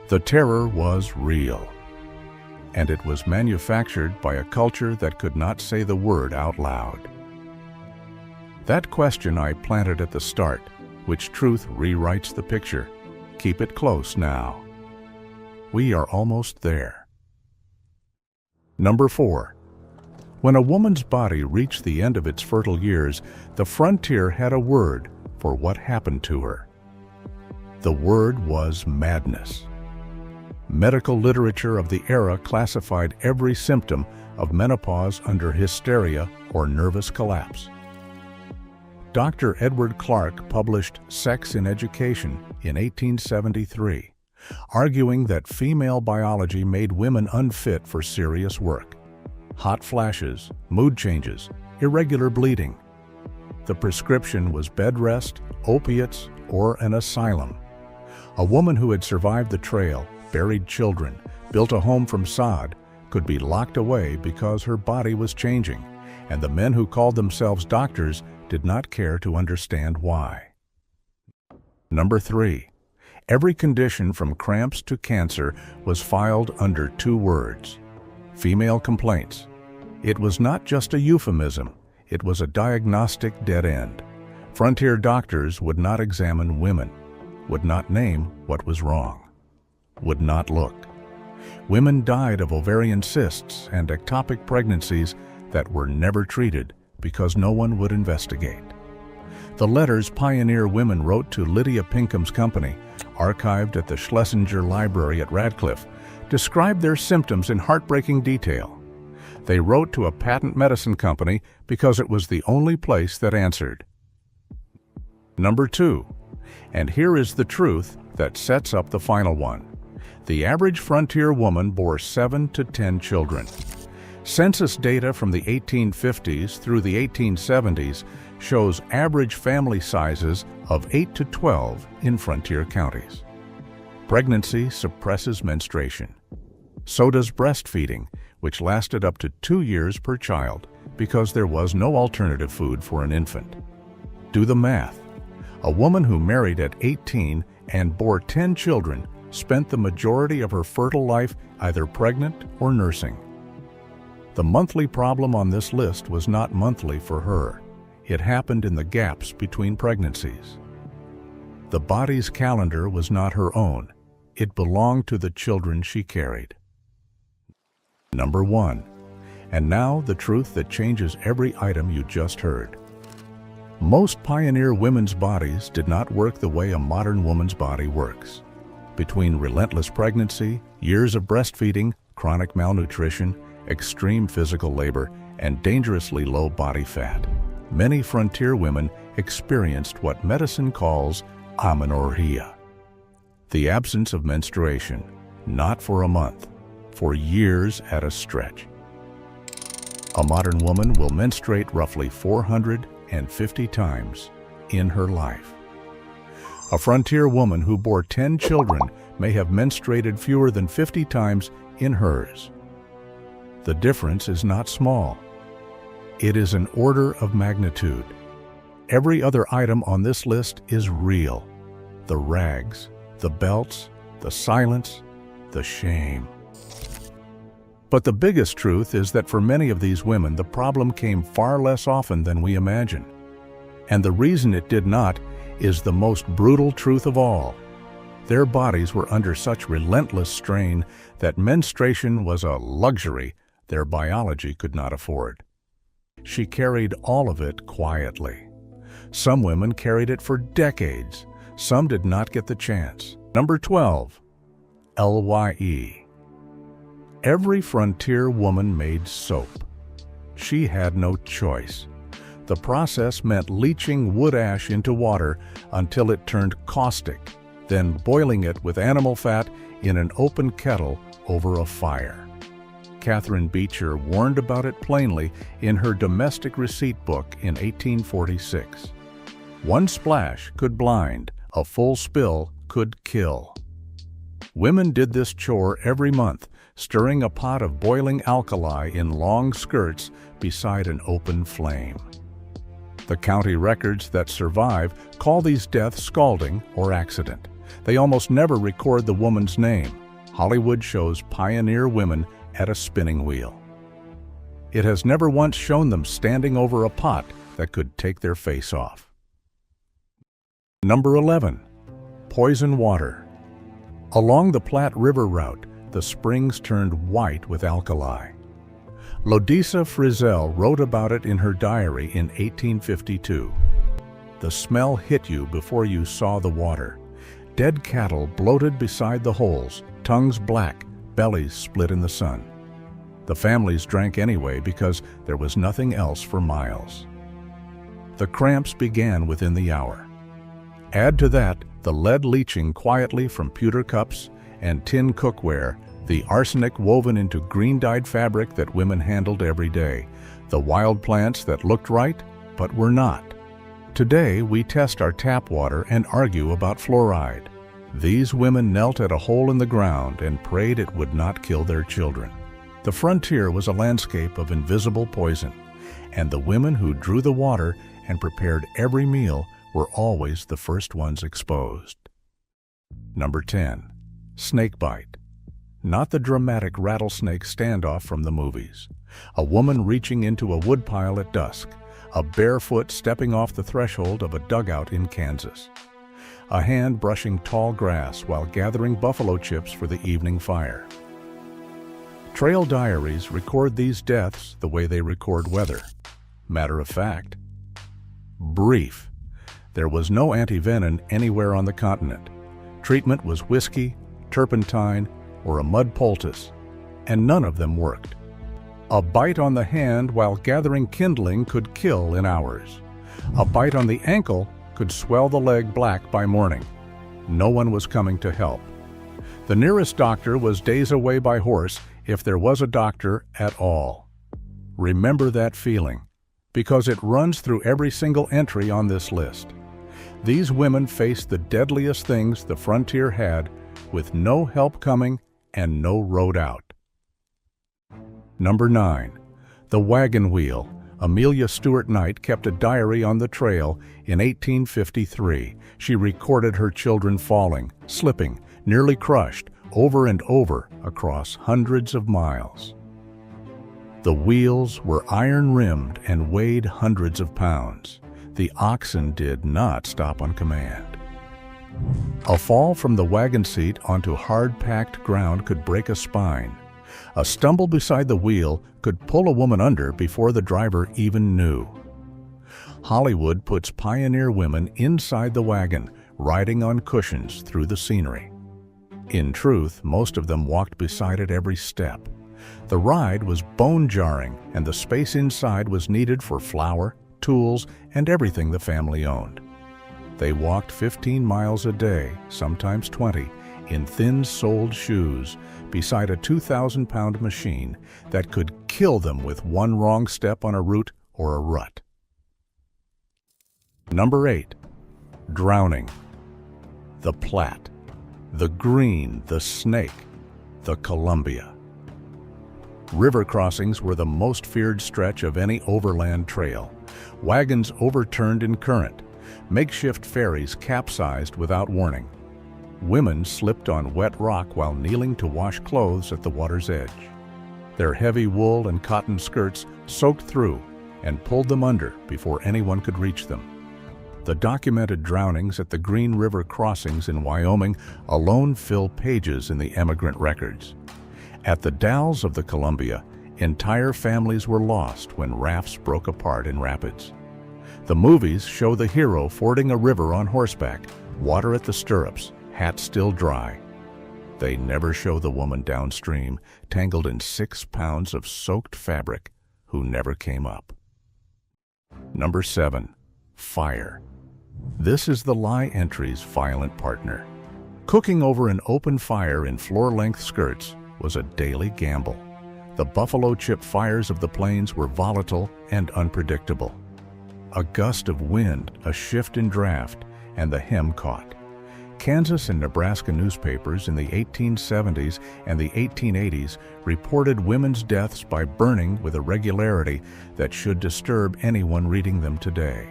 Speaker 1: The terror was real, and it was manufactured by a culture that could not say the word out loud. That question I planted at the start, which truth rewrites the picture? Keep it close now. We are almost there. Number 4. When a woman's body reached the end of its fertile years, the frontier had a word for what happened to her. The word was madness. Medical literature of the era classified every symptom of menopause under hysteria or nervous collapse. Dr. Edward Clark published Sex in Education in 1873, arguing that female biology made women unfit for serious work. Hot flashes, mood changes, irregular bleeding. The prescription was bed rest, opiates, or an asylum. A woman who had survived the trail, buried children, built a home from sod, could be locked away because her body was changing, and the men who called themselves doctors did not care to understand why. Number 3. Every condition from cramps to cancer was filed under 2 words: female complaints. It was not just a euphemism, it was a diagnostic dead end. Frontier doctors would not examine women, would not name what was wrong, would not look. Women died of ovarian cysts and ectopic pregnancies that were never treated because no one would investigate. The letters pioneer women wrote to Lydia Pinkham's company, archived at the Schlesinger Library at Radcliffe, described their symptoms in heartbreaking detail. They wrote to a patent medicine company because it was the only place that answered. Number 2. And here is the truth that sets up the final one. The average frontier woman bore 7 to 10 children. Census data from the 1850s through the 1870s shows average family sizes of 8 to 12 in frontier counties. Pregnancy suppresses menstruation. So does breastfeeding, which lasted up to 2 years per child because there was no alternative food for an infant. Do the math. A woman who married at 18 and bore 10 children spent the majority of her fertile life either pregnant or nursing. The monthly problem on this list was not monthly for her. It happened in the gaps between pregnancies. The body's calendar was not her own. It belonged to the children she carried. Number 1. And now the truth that changes every item you just heard. Most pioneer women's bodies did not work the way a modern woman's body works. Between relentless pregnancy, years of breastfeeding, chronic malnutrition, extreme physical labor, and dangerously low body fat, many frontier women experienced what medicine calls amenorrhea. The absence of menstruation, not for a month, for years at a stretch. A modern woman will menstruate roughly 450 times in her life. A frontier woman who bore 10 children may have menstruated fewer than 50 times in hers. The difference is not small. It is an order of magnitude. Every other item on this list is real. The rags, the belts, the silence, the shame. But the biggest truth is that for many of these women, the problem came far less often than we imagine. And the reason it did not is the most brutal truth of all. Their bodies were under such relentless strain that menstruation was a luxury their biology could not afford. She carried all of it quietly. Some women carried it for decades. Some did not get the chance. Number 12. LYE. Every frontier woman made soap. She had no choice. The process meant leaching wood ash into water until it turned caustic, then boiling it with animal fat in an open kettle over a fire. Catherine Beecher warned about it plainly in her domestic receipt book in 1846. One splash could blind, a full spill could kill. Women did this chore every month, stirring a pot of boiling alkali in long skirts beside an open flame. The county records that survive call these deaths scalding or accident. They almost never record the woman's name. Hollywood shows pioneer women at a spinning wheel. It has never once shown them standing over a pot that could take their face off. Number 11. Poison water. Along the Platte River route, the springs turned white with alkali. Lodisa Frizzell wrote about it in her diary in 1852. The smell hit you before you saw the water. Dead cattle bloated beside the holes, tongues black, bellies split in the sun. The families drank anyway because there was nothing else for miles. The cramps began within the hour. Add to that the lead leaching quietly from pewter cups and tin cookware, the arsenic woven into green-dyed fabric that women handled every day, the wild plants that looked right but were not. Today we test our tap water and argue about fluoride. These women knelt at a hole in the ground and prayed it would not kill their children. The frontier was a landscape of invisible poison, and the women who drew the water and prepared every meal were always the first ones exposed. Number 10. Snakebite. Not the dramatic rattlesnake standoff from the movies. A woman reaching into a woodpile at dusk. A barefoot stepping off the threshold of a dugout in Kansas. A hand brushing tall grass while gathering buffalo chips for the evening fire. Trail diaries record these deaths the way they record weather. Matter of fact, brief. There was no antivenin anywhere on the continent. Treatment was whiskey, turpentine, or a mud poultice, and none of them worked. A bite on the hand while gathering kindling could kill in hours. A bite on the ankle could swell the leg black by morning. No one was coming to help. The nearest doctor was days away by horse, if there was a doctor at all. Remember that feeling, because it runs through every single entry on this list. These women faced the deadliest things the frontier had, with no help coming and no road out. Number 9. The Wagon Wheel. Amelia Stewart Knight kept a diary on the trail in 1853. She recorded her children falling, slipping, nearly crushed, over and over across hundreds of miles. The wheels were iron-rimmed and weighed hundreds of pounds. The oxen did not stop on command. A fall from the wagon seat onto hard-packed ground could break a spine. A stumble beside the wheel could pull a woman under before the driver even knew. Hollywood puts pioneer women inside the wagon, riding on cushions through the scenery. In truth, most of them walked beside it every step. The ride was bone-jarring, and the space inside was needed for flour, tools, and everything the family owned. They walked 15 miles a day, sometimes 20, in thin-soled shoes, beside a 2,000-pound machine that could kill them with one wrong step on a route or a rut. Number 8. Drowning. The Platte, the Green, the Snake, the Columbia. River crossings were the most feared stretch of any overland trail. Wagons overturned in current. Makeshift ferries capsized without warning. Women slipped on wet rock while kneeling to wash clothes at the water's edge. Their heavy wool and cotton skirts soaked through and pulled them under before anyone could reach them. The documented drownings at the Green River crossings in Wyoming alone fill pages in the emigrant records. At the Dalles of the Columbia, entire families were lost when rafts broke apart in rapids. The movies show the hero fording a river on horseback, water at the stirrups, hat still dry. They never show the woman downstream, tangled in 6 pounds of soaked fabric, who never came up. Number 7. Fire. This is the lie entry's violent partner. Cooking over an open fire in floor-length skirts was a daily gamble. The buffalo chip fires of the plains were volatile and unpredictable. A gust of wind, a shift in draft, and the hem caught. Kansas and Nebraska newspapers in the 1870s and the 1880s reported women's deaths by burning with a regularity that should disturb anyone reading them today.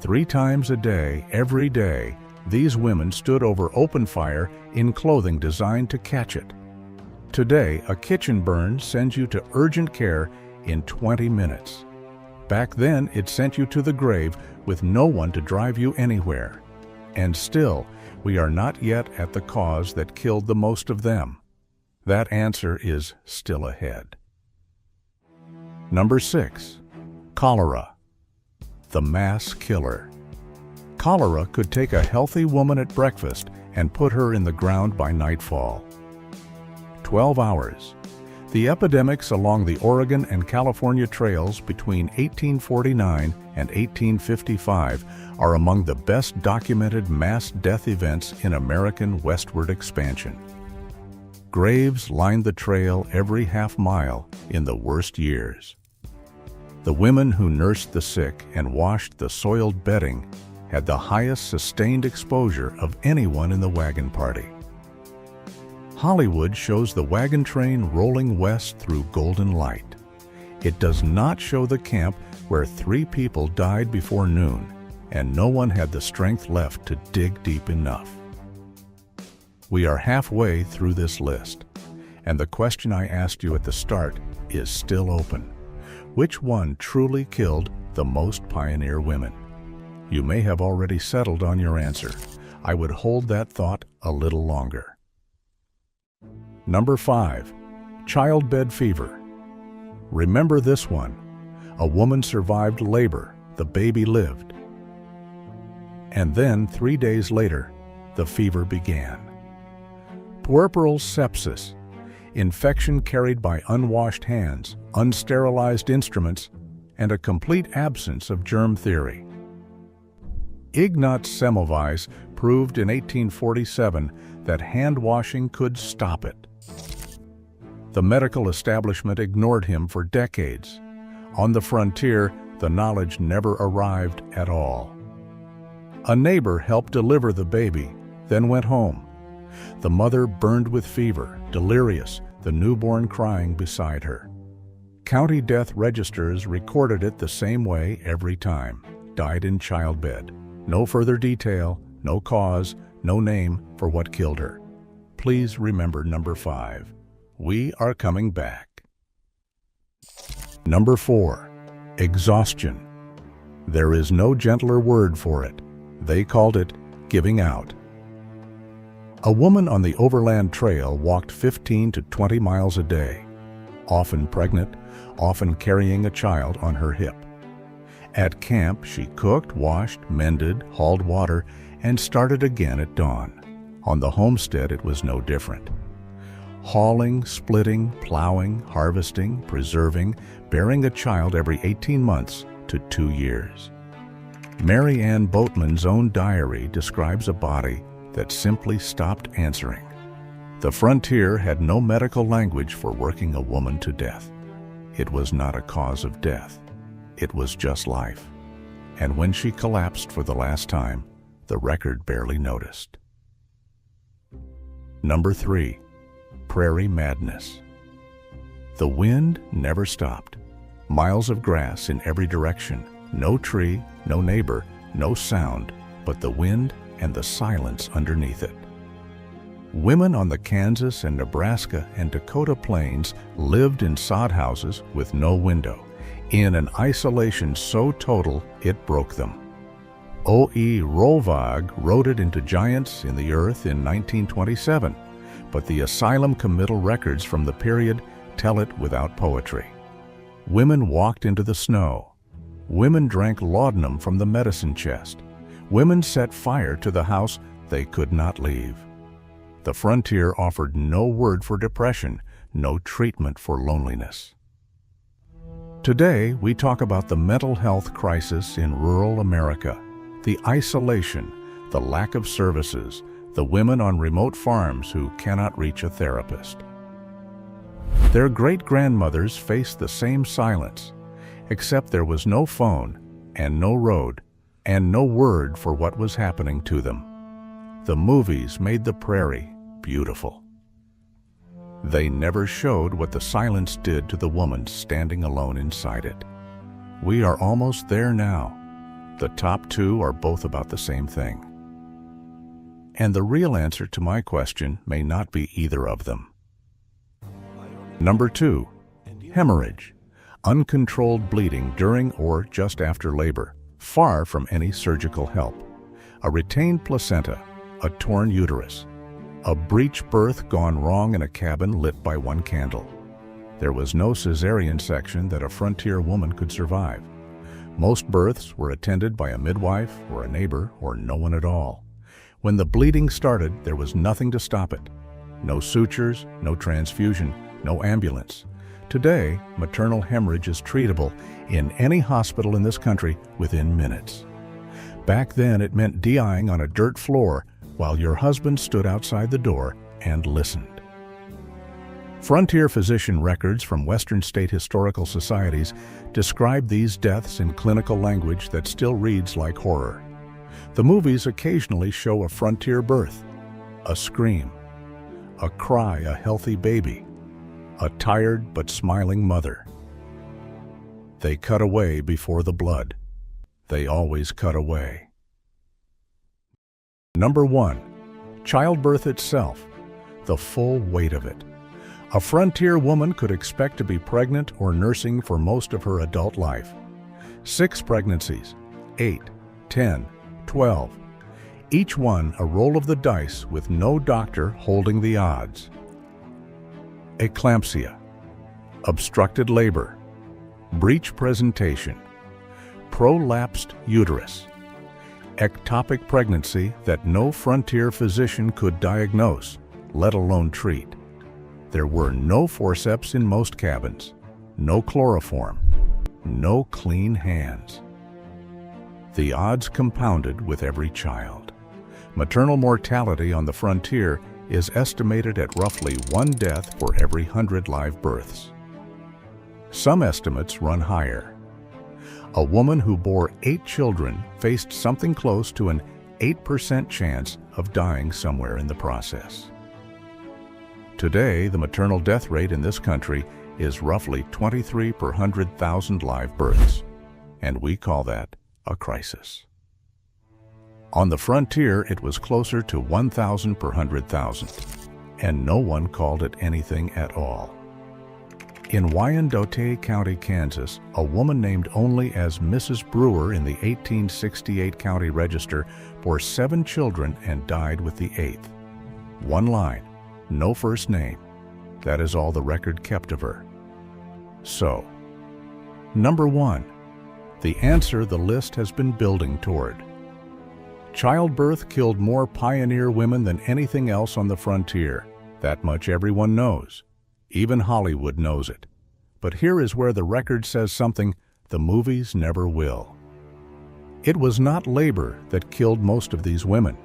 Speaker 1: 3 times a day, every day, these women stood over open fire in clothing designed to catch it. Today, a kitchen burn sends you to urgent care in 20 minutes. Back then, it sent you to the grave with no one to drive you anywhere. And still, we are not yet at the cause that killed the most of them. That answer is still ahead. Number 6. Cholera. The mass killer. Cholera could take a healthy woman at breakfast and put her in the ground by nightfall. 12 hours. The epidemics along the Oregon and California trails between 1849 and 1855 are among the best documented mass death events in American westward expansion. Graves lined the trail every half-mile in the worst years. The women who nursed the sick and washed the soiled bedding had the highest sustained exposure of anyone in the wagon party. Hollywood shows the wagon train rolling west through golden light. It does not show the camp where 3 people died before noon, and no one had the strength left to dig deep enough. We are halfway through this list, and the question I asked you at the start is still open. Which one truly killed the most pioneer women? You may have already settled on your answer. I would hold that thought a little longer. Number 5. Childbed fever. Remember this one. A woman survived labor, the baby lived. And then 3 days later, the fever began. Puerperal sepsis, infection carried by unwashed hands, unsterilized instruments, and a complete absence of germ theory. Ignaz Semmelweis proved in 1847 that hand washing could stop it. The medical establishment ignored him for decades. On the frontier, the knowledge never arrived at all. A neighbor helped deliver the baby, then went home. The mother burned with fever, delirious, the newborn crying beside her. County death registers recorded it the same way every time. Died in childbed. No further detail, no cause, no name for what killed her. Please remember number 5. We are coming back. Number 4. Exhaustion. There is no gentler word for it. They called it giving out. A woman on the Overland Trail walked 15 to 20 miles a day, often pregnant, often carrying a child on her hip. At camp, she cooked, washed, mended, hauled water, and started again at dawn. On the homestead, it was no different. Hauling, splitting, plowing, harvesting, preserving, bearing a child every 18 months to 2 years. Mary Ann Boatman's own diary describes a body that simply stopped answering. The frontier had no medical language for working a woman to death. It was not a cause of death. It was just life. And when she collapsed for the last time, the record barely noticed. Number 3. Prairie madness. The wind never stopped. Miles of grass in every direction. No tree, no neighbor, no sound, but the wind and the silence underneath it. Women on the Kansas and Nebraska and Dakota plains lived in sod houses with no window, in an isolation so total it broke them. O.E. Rolvag wrote it into giants in the earth in 1927, but the asylum committal records from the period tell it without poetry. Women walked into the snow. Women drank laudanum from the medicine chest. Women set fire to the house they could not leave. The frontier offered no word for depression, no treatment for loneliness. Today, we talk about the mental health crisis in rural America, the isolation, the lack of services, the women on remote farms who cannot reach a therapist. Their great-grandmothers faced the same silence, except there was no phone and no road and no word for what was happening to them. The movies made the prairie beautiful. They never showed what the silence did to the woman standing alone inside it. We are almost there now. The top two are both about the same thing. And the real answer to my question may not be either of them. Number 2, hemorrhage, uncontrolled bleeding during or just after labor, far from any surgical help. A retained placenta, a torn uterus, a breech birth gone wrong in a cabin lit by one candle. There was no cesarean section that a frontier woman could survive. Most births were attended by a midwife or a neighbor or no one at all. When the bleeding started, there was nothing to stop it. No sutures, no transfusion, no ambulance. Today, maternal hemorrhage is treatable in any hospital in this country within minutes. Back then, it meant DIing on a dirt floor while your husband stood outside the door and listened. Frontier physician records from Western state historical societies describe these deaths in clinical language that still reads like horror. The movies occasionally show a frontier birth, a scream, a cry, a healthy baby, a tired but smiling mother. They cut away before the blood. They always cut away. Number 1, childbirth itself, the full weight of it. A frontier woman could expect to be pregnant or nursing for most of her adult life. 6 pregnancies, 8, 10, 12. Each one a roll of the dice with no doctor holding the odds. Eclampsia, obstructed labor, breech presentation, prolapsed uterus, ectopic pregnancy that no frontier physician could diagnose, let alone treat. There were no forceps in most cabins, no chloroform, no clean hands. The odds compounded with every child. Maternal mortality on the frontier is estimated at roughly 1 death for every 100 live births. Some estimates run higher. A woman who bore 8 children faced something close to an 8% chance of dying somewhere in the process. Today, the maternal death rate in this country is roughly 23 per 100,000 live births, and we call that a crisis. On the frontier, it was closer to 1,000 per 100,000, and no one called it anything at all. In Wyandotte County, Kansas, a woman named only as Mrs. Brewer in the 1868 County Register bore 7 children and died with the 8th. 1 line, no first name. That is all the record kept of her. So, number 1, the answer the list has been building toward. Childbirth killed more pioneer women than anything else on the frontier. That much everyone knows. Even Hollywood knows it. But here is where the record says something the movies never will. It was not labor that killed most of these women.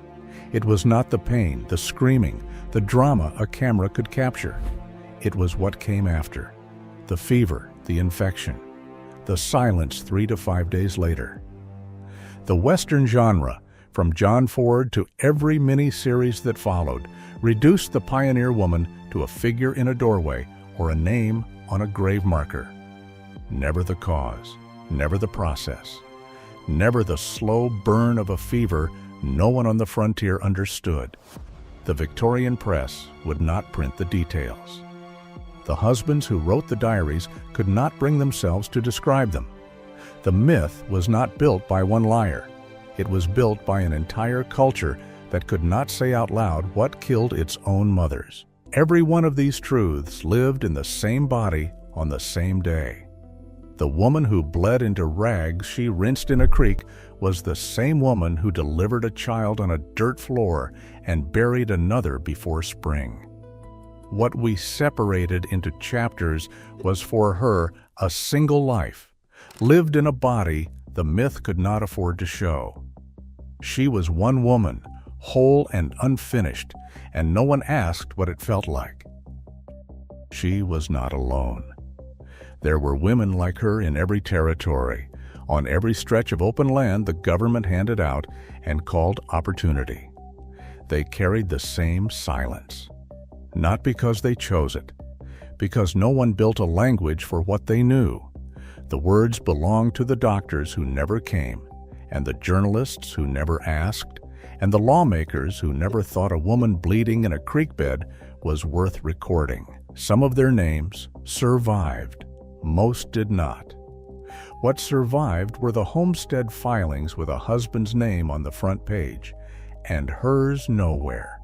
Speaker 1: It was not the pain, the screaming, the drama a camera could capture. It was what came after. The fever, the infection, the silence 3 to 5 days later. The Western genre, from John Ford to every mini-series that followed, reduced the pioneer woman to a figure in a doorway or a name on a grave marker. Never the cause, never the process, never the slow burn of a fever no one on the frontier understood. The Victorian press would not print the details. The husbands who wrote the diaries could not bring themselves to describe them. The myth was not built by one liar. It was built by an entire culture that could not say out loud what killed its own mothers. Every one of these truths lived in the same body on the same day. The woman who bled into rags she rinsed in a creek was the same woman who delivered a child on a dirt floor and buried another before spring. What we separated into chapters was for her a single life, lived in a body the myth could not afford to show. She was one woman, whole and unfinished, and no one asked what it felt like. She was not alone. There were women like her in every territory, on every stretch of open land the government handed out and called opportunity. They carried the same silence, not because they chose it, because no one built a language for what they knew. The words belonged to the doctors who never came, and the journalists who never asked, and the lawmakers who never thought a woman bleeding in a creek bed was worth recording. Some of their names survived. Most did not. What survived were the homestead filings with a husband's name on the front page, and hers nowhere.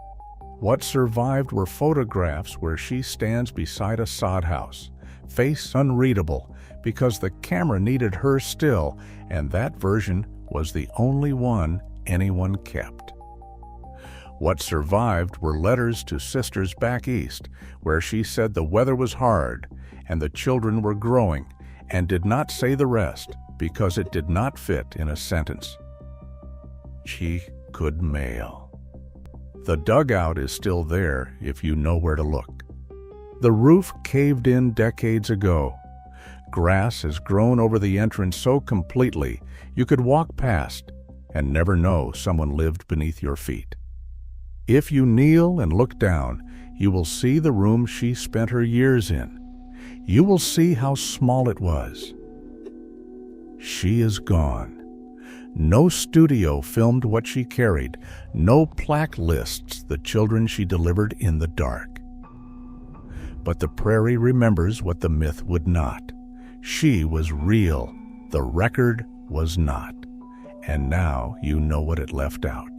Speaker 1: What survived were photographs where she stands beside a sod house, face unreadable because the camera needed her still, and that version was the only one anyone kept. What survived were letters to sisters back east, where she said the weather was hard and the children were growing, and did not say the rest because it did not fit in a sentence. She could mail. The dugout is still there if you know where to look. The roof caved in decades ago. Grass has grown over the entrance so completely you could walk past and never know someone lived beneath your feet. If you kneel and look down, you will see the room she spent her years in. You will see how small it was. She is gone. No studio filmed what she carried. No plaque lists the children she delivered in the dark. But the prairie remembers what the myth would not. She was real. The record was not. And now you know what it left out.